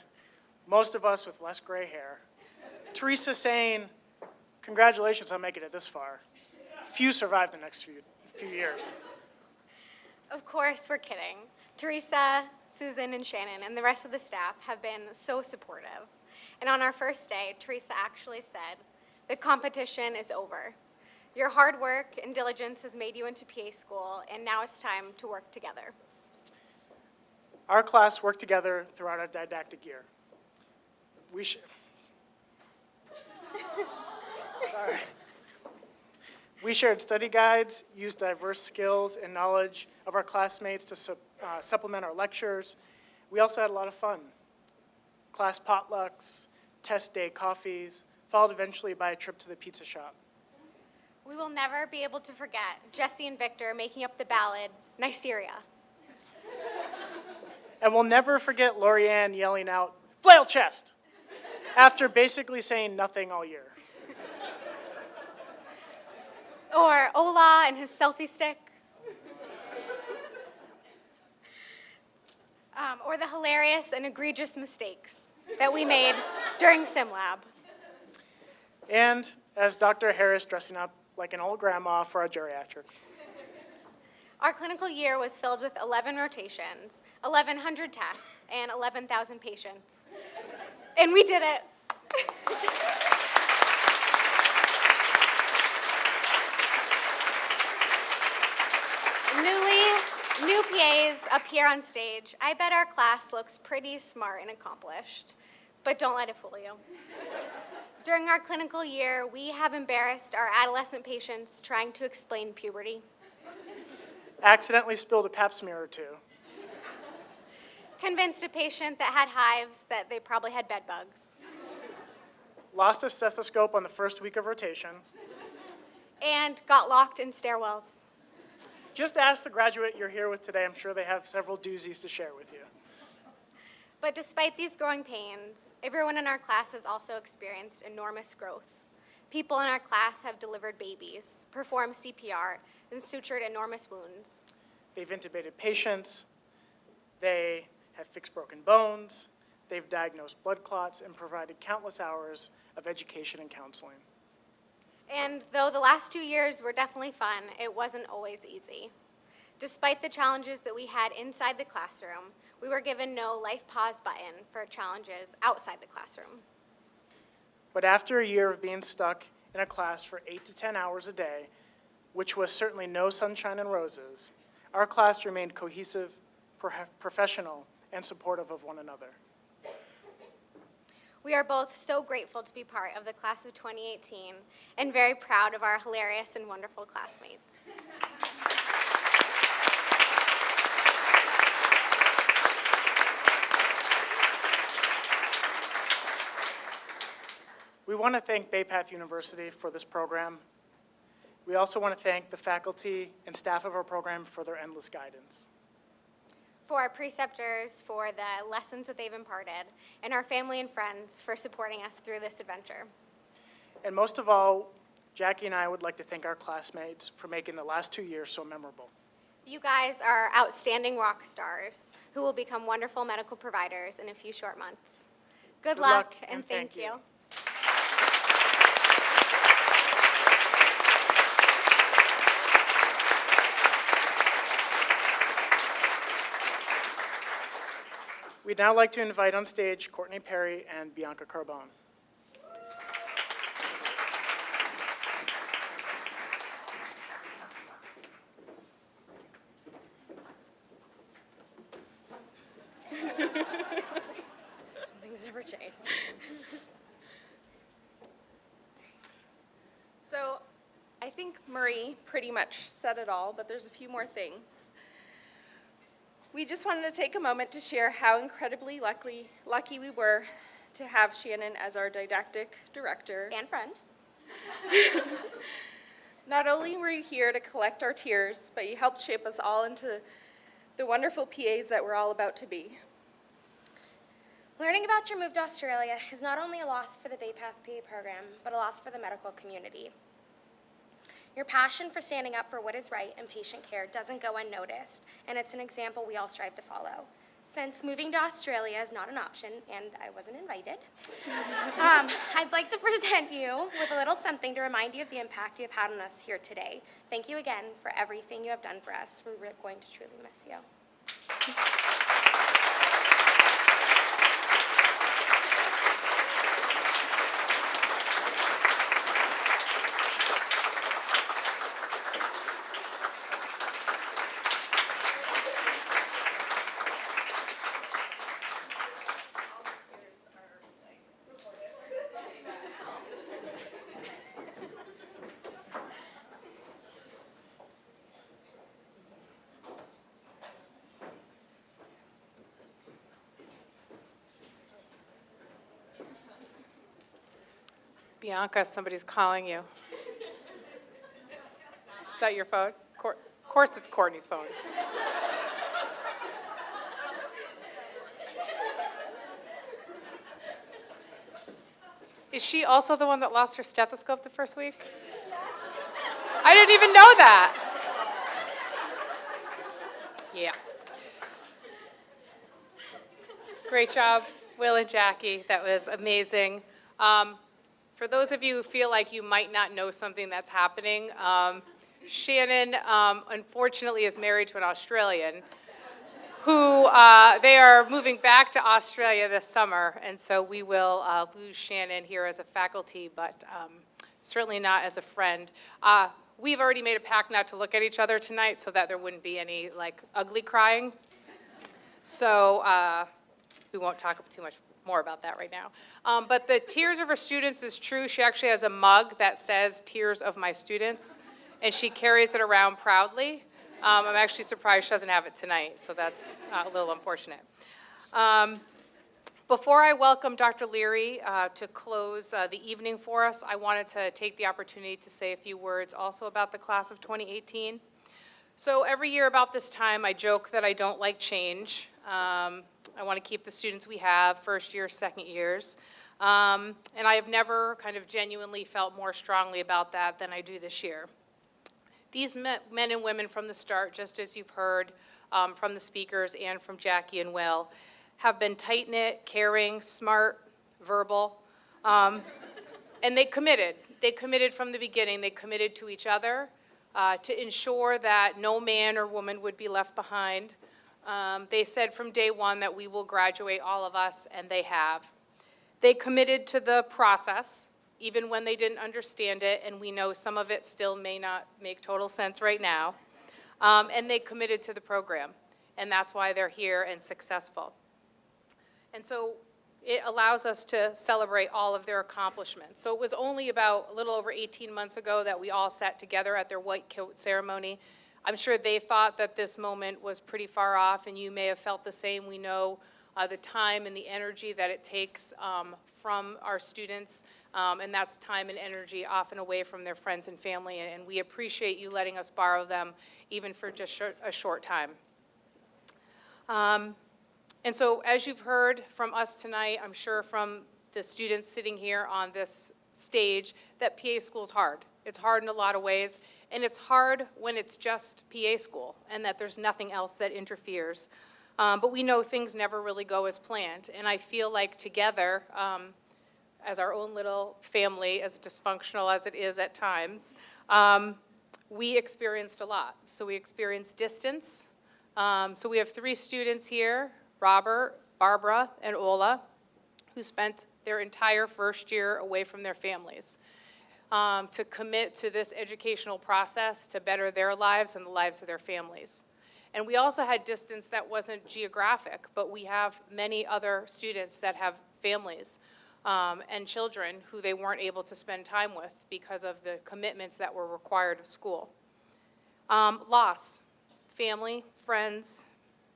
most of us with less gray hair, Teresa saying, "Congratulations on making it this far. Few survive the next few years." Of course, we're kidding. Teresa, Susan, and Shannon, and the rest of the staff have been so supportive. And on our first day, Teresa actually said, "The competition is over. Your hard work and diligence has made you into PA school, and now it's time to work together." Our class worked together throughout our didactic year. We shared study guides, used diverse skills and knowledge of our classmates to supplement our lectures. We also had a lot of fun. Class potlucks, test day coffees, followed eventually by a trip to the pizza shop. We will never be able to forget Jesse and Victor making up the ballad, Nigeria. And we'll never forget Lorianne yelling out, "Flail chest!" after basically saying nothing all year. Or Ola and his selfie stick. Or the hilarious and egregious mistakes that we made during SimLab. And as Dr. Harris dressing up like an old grandma for our geriatrics. Our clinical year was filled with 11 rotations, 1,100 tests, and 11,000 patients. And we did it. New PAs up here on stage. I bet our class looks pretty smart and accomplished, but don't let it fool you. During our clinical year, we have embarrassed our adolescent patients trying to explain puberty. Accidentally spilled a pap smear or two. Convinced a patient that had hives that they probably had bed bugs. Lost a stethoscope on the first week of rotation. And got locked in stairwells. Just ask the graduate you're here with today. I'm sure they have several doozies to share with you. But despite these growing pains, everyone in our class has also experienced enormous growth. People in our class have delivered babies, performed CPR, and sutured enormous wounds. They've intubated patients. They have fixed broken bones, they've diagnosed blood clots, and provided countless hours of education and counseling. And though the last 2 years were definitely fun, it wasn't always easy. Despite the challenges that we had inside the classroom, we were given no life pause button for challenges outside the classroom. But after a year of being stuck in a class for 8 to 10 hours a day, which was certainly no sunshine and roses, our class remained cohesive, professional, and supportive of one another. We are both so grateful to be part of the class of 2018 and very proud of our hilarious and wonderful classmates. We want to thank Bay Path University for this program. We also want to thank the faculty and staff of our program for their endless guidance. For our preceptors for the lessons that they've imparted, and our family and friends for supporting us through this adventure. And most of all, Jackie and I would like to thank our classmates for making the last 2 years so memorable. You guys are outstanding rock stars who will become wonderful medical providers in a few short months. Good luck and thank you. We'd now like to invite on stage Courtney Perry and Bianca Carbone. Some things never change. So I think Marie pretty much said it all, but there's a few more things. We just wanted to take a moment to share how incredibly lucky we were to have Shannon as our didactic director. And friend. Not only were you here to collect our tears, but you helped shape us all into the wonderful PAs that we're all about to be. Learning about your move to Australia is not only a loss for the Bay Path PA program, but a loss for the medical community. Your passion for standing up for what is right in patient care doesn't go unnoticed, and it's an example we all strive to follow. Since moving to Australia is not an option, and I wasn't invited, I'd like to present you with a little something to remind you of the impact you have had on us here today. Thank you again for everything you have done for us. We're going to truly miss you. Bianca, somebody's calling you. Is that your phone? Of course it's Courtney's phone. Is she also the one that lost her stethoscope the first week? I didn't even know that. Yeah. Great job, Will and Jackie. That was amazing. For those of you who feel like you might not know something that's happening, Shannon, unfortunately, is married to an Australian who they are moving back to Australia this summer, and so we will lose Shannon here as a faculty, but certainly not as a friend. We've already made a pact not to look at each other tonight so that there wouldn't be any like ugly crying. So we won't talk too much more about that right now. But the Tears of Her Students is true. She actually has a mug that says Tears of My Students, and she carries it around proudly. I'm actually surprised she doesn't have it tonight, so that's a little unfortunate. Before I welcome Dr. Leary to close the evening for us, I wanted to take the opportunity to say a few words also about the class of 2018. So every year about this time, I joke that I don't like change. I want to keep the students we have, first years, second years. And I have never kind of genuinely felt more strongly about that than I do this year. These men and women from the start, just as you've heard, from the speakers and from Jackie and Will, have been tight-knit, caring, smart, verbal, and they committed. They committed from the beginning. They committed to each other to ensure that no man or woman would be left behind. They said from day one that we will graduate, all of us, and they have. They committed to the process, even when they didn't understand it, and we know some of it still may not make total sense right now. And they committed to the program, and that's why they're here and successful. And so it allows us to celebrate all of their accomplishments. So it was only about a little over 18 months ago that we all sat together at their white coat ceremony. I'm sure they thought that this moment was pretty far off, and you may have felt the same. We know the time and the energy that it takes from our students, and that's time and energy often away from their friends and family, and we appreciate you letting us borrow them even for just a short time. And so as you've heard from us tonight, I'm sure from the students sitting here on this stage, that PA school's hard. It's hard in a lot of ways, and it's hard when it's just PA school and that there's nothing else that interferes. But we know things never really go as planned, and I feel like together, as our own little family, as dysfunctional as it is at times, we experienced a lot. So we experienced distance. So we have 3 students here, Robert, Barbara, and Ola, who spent their entire first year away from their families to commit to this educational process to better their lives and the lives of their families. And we also had distance that wasn't geographic, but we have many other students that have families and children who they weren't able to spend time with because of the commitments that were required of school. Loss, family, friends,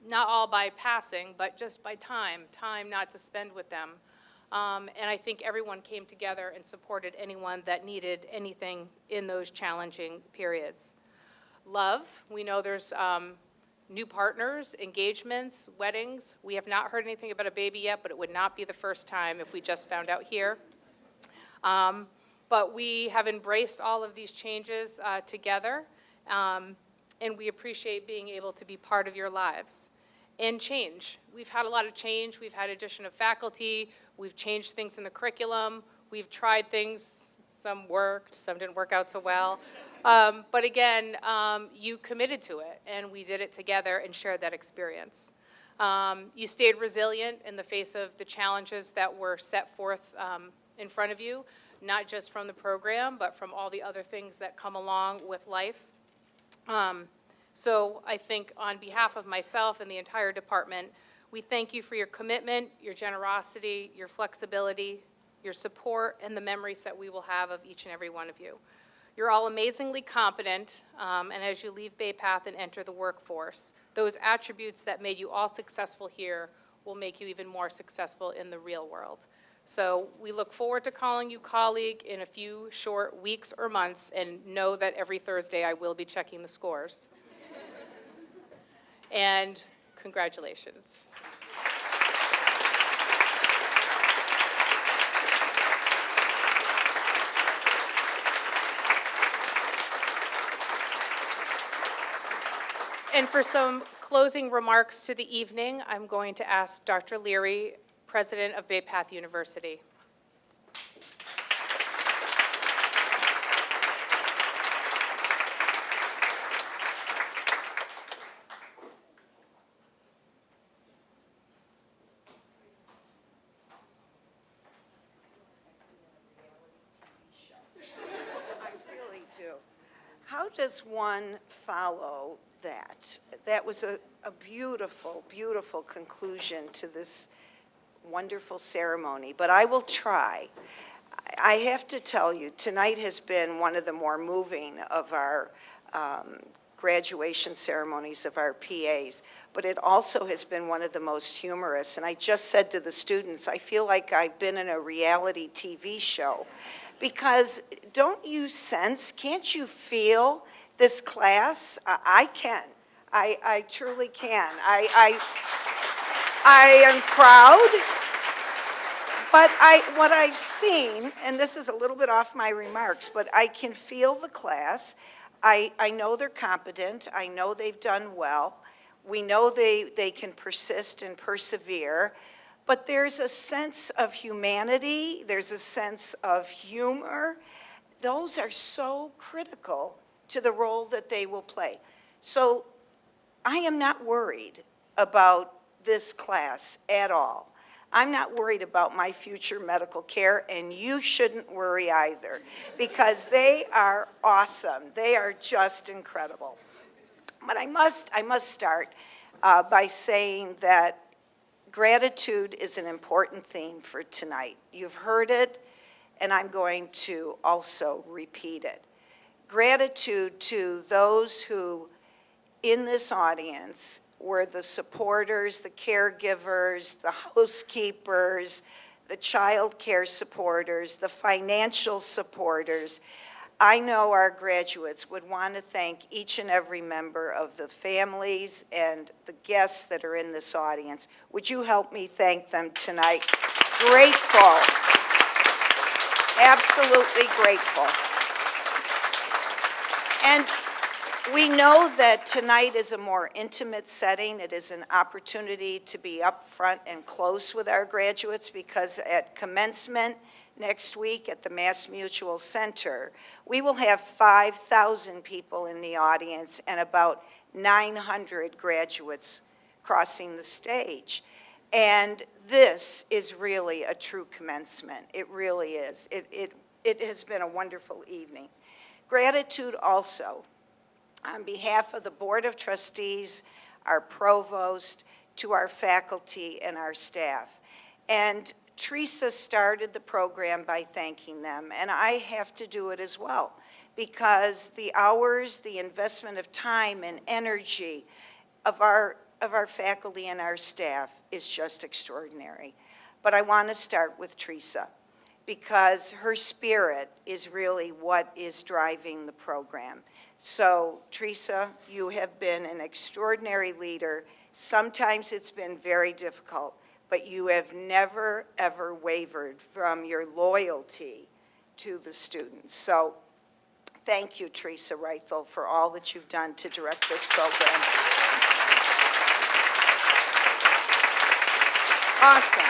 not all by passing, but just by time not to spend with them. And I think everyone came together and supported anyone that needed anything in those challenging periods. Love, we know there's new partners, engagements, weddings. We have not heard anything about a baby yet, but it would not be the first time if we just found out here. But we have embraced all of these changes together, and we appreciate being able to be part of your lives. And change. We've had a lot of change. We've had addition of faculty. We've changed things in the curriculum. We've tried things. Some worked, some didn't work out so well. But again, you committed to it, and we did it together and shared that experience. You stayed resilient in the face of the challenges that were set forth in front of you, not just from the program, but from all the other things that come along with life. So I think on behalf of myself and the entire department, we thank you for your commitment, your generosity, your flexibility, your support, and the memories that we will have of each and every one of you. You're all amazingly competent, and as you leave Bay Path and enter the workforce, those attributes that made you all successful here will make you even more successful in the real world. So we look forward to calling you colleague in a few short weeks or months, and know that every Thursday I will be checking the scores. And congratulations. And for some closing remarks to the evening, I'm going to ask Dr. Leary, President of Bay Path University. How does one follow that? That was a beautiful, beautiful conclusion to this wonderful ceremony, but I will try. I have to tell you, tonight has been one of the more moving of our graduation ceremonies of our PAs, but it also has been one of the most humorous. And I just said to the students, I feel like I've been in a reality TV show. Because don't you sense, can't you feel this class? I can. I truly can. I am proud. But what I've seen, and this is a little bit off my remarks, but I can feel the class. I know they're competent. I know they've done well. We know they can persist and persevere, but there's a sense of humanity, there's a sense of humor. Those are so critical to the role that they will play. So I am not worried about this class at all. I'm not worried about my future medical care, and you shouldn't worry either, because they are awesome. They are just incredible. But I must start by saying that gratitude is an important theme for tonight. You've heard it, and I'm going to also repeat it. Gratitude to those who, in this audience, were the supporters, the caregivers, the housekeepers, the child care supporters, the financial supporters. I know our graduates would want to thank each and every member of the families and the guests that are in this audience. Would you help me thank them tonight? Grateful. Absolutely grateful. And we know that tonight is a more intimate setting. It is an opportunity to be up front and close with our graduates, because at commencement next week at the Mass Mutual Center, we will have 5,000 people in the audience and about 900 graduates crossing the stage. And this is really a true commencement. It really is. It has been a wonderful evening. Gratitude also, on behalf of the Board of Trustees, our provost, to our faculty and our staff. And Teresa started the program by thanking them, and I have to do it as well, because the hours, the investment of time and energy of our faculty and our staff is just extraordinary. But I want to start with Teresa, because her spirit is really what is driving the program. So, Teresa, you have been an extraordinary leader. Sometimes it's been very difficult, but you have never, ever wavered from your loyalty to the students. So, thank you, Teresa Reithel, for all that you've done to direct this program. Awesome.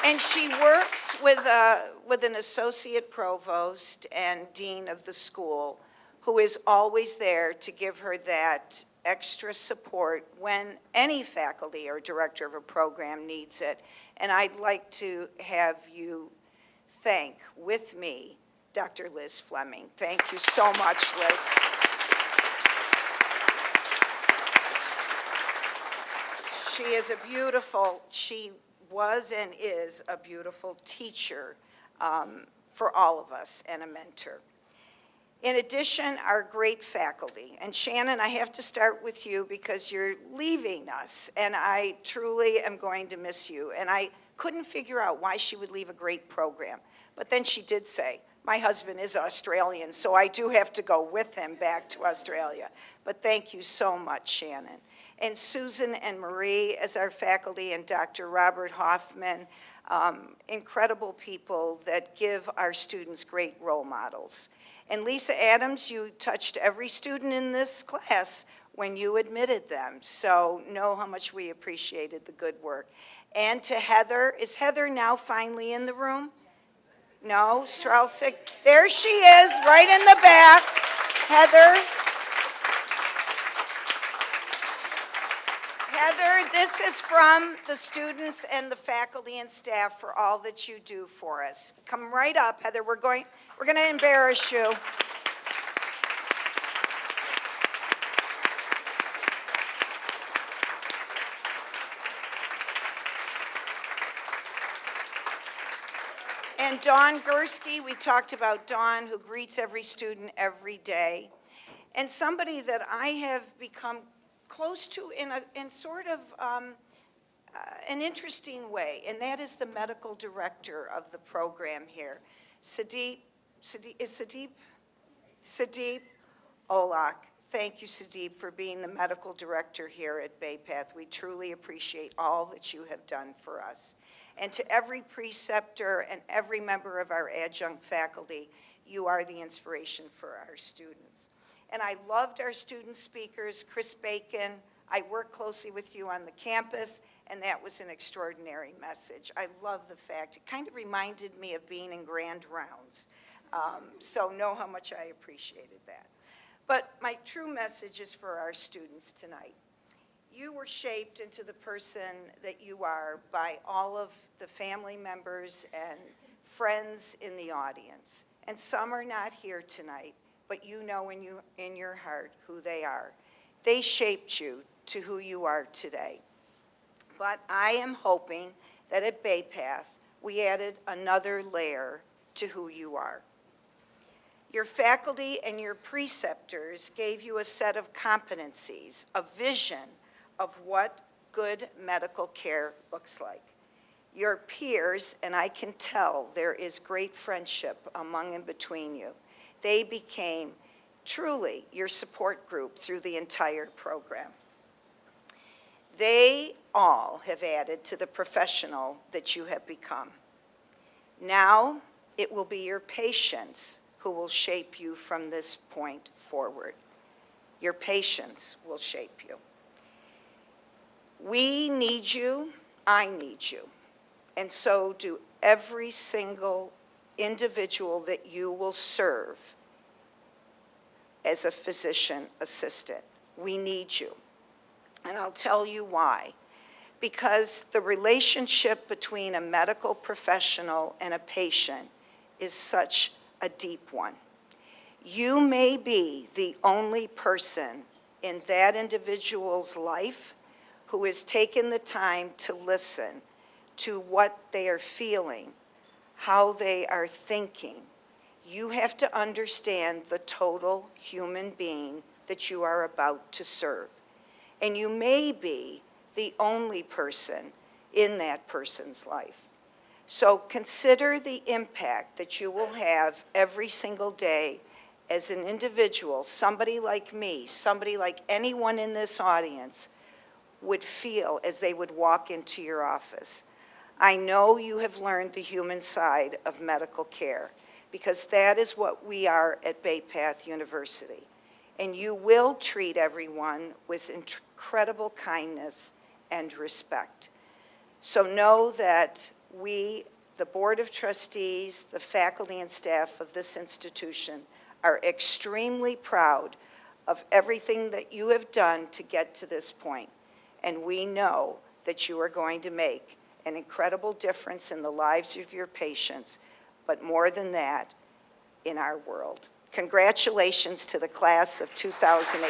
And she works with an associate provost and dean of the school who is always there to give her that extra support when any faculty or director of a program needs it. And I'd like to have you thank, with me, Dr. Liz Fleming. Thank you so much, Liz. She is a beautiful, she was and is a beautiful teacher for all of us and a mentor. In addition, our great faculty. And Shannon, I have to start with you because you're leaving us, and I truly am going to miss you. And I couldn't figure out why she would leave a great program. But then she did say, my husband is Australian, so I do have to go with him back to Australia. But thank you so much, Shannon. And Susan and Marie as our faculty, and Dr. Robert Hoffman, incredible people that give our students great role models. And Lisa Adams, you touched every student in this class when you admitted them, so know how much we appreciated the good work. And to Heather, is Heather now finally in the room? No, Straussick, there she is, right in the back. Heather. Heather, this is from the students and the faculty and staff for all that you do for us. Come right up, Heather. We're going to embarrass you. And Dawn Gursky, we talked about Dawn, who greets every student every day. And somebody that I have become close to in sort of an interesting way, and that is the medical director of the program here, Sadeep Olak. Thank you, Sadeep, for being the medical director here at Bay Path. We truly appreciate all that you have done for us. And to every preceptor and every member of our adjunct faculty, you are the inspiration for our students. And I loved our student speakers, Chris Bacon. I worked closely with you on the campus, and that was an extraordinary message. I love the fact, it kind of reminded me of being in Grand Rounds. So know how much I appreciated that. But my true message is for our students tonight. You were shaped into the person that you are by all of the family members and friends in the audience. And some are not here tonight, but you know in your heart who they are. They shaped you to who you are today. But I am hoping that at Bay Path, we added another layer to who you are. Your faculty and your preceptors gave you a set of competencies, a vision of what good medical care looks like. Your peers, and I can tell there is great friendship among and between you, they became truly your support group through the entire program. They all have added to the professional that you have become. Now, it will be your patients who will shape you from this point forward. Your patients will shape you. We need you, I need you, and so do every single individual that you will serve as a physician assistant. We need you, and I'll tell you why. Because the relationship between a medical professional and a patient is such a deep one. You may be the only person in that individual's life who has taken the time to listen to what they are feeling, how they are thinking. You have to understand the total human being that you are about to serve. And you may be the only person in that person's life. So consider the impact that you will have every single day as an individual, somebody like me, somebody like anyone in this audience would feel as they would walk into your office. I know you have learned the human side of medical care because that is what we are at Bay Path University. And you will treat everyone with incredible kindness and respect. So know that we, the Board of Trustees, the faculty and staff of this institution, are extremely proud of everything that you have done to get to this point. And we know that you are going to make an incredible difference in the lives of your patients, but more than that, in our world. Congratulations to the class of 2018.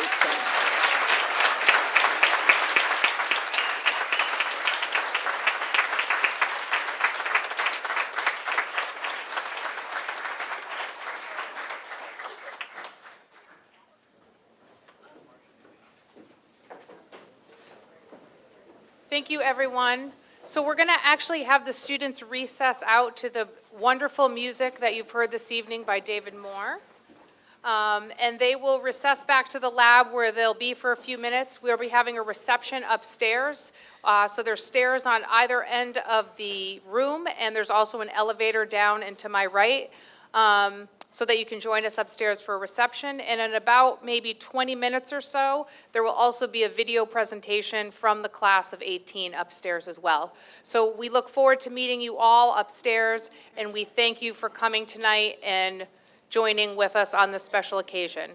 Thank you, everyone. So we're going to actually have the students recess out to the wonderful music that you've heard this evening by David Moore. And they will recess back to the lab where they'll be for a few minutes. We'll be having a reception upstairs. So there's stairs on either end of the room, and there's also an elevator down and to my right. So that you can join us upstairs for a reception. And in about maybe 20 minutes or so, there will also be a video presentation from the class of 18 upstairs as well. So we look forward to meeting you all upstairs, and we thank you for coming tonight and joining with us on this special occasion.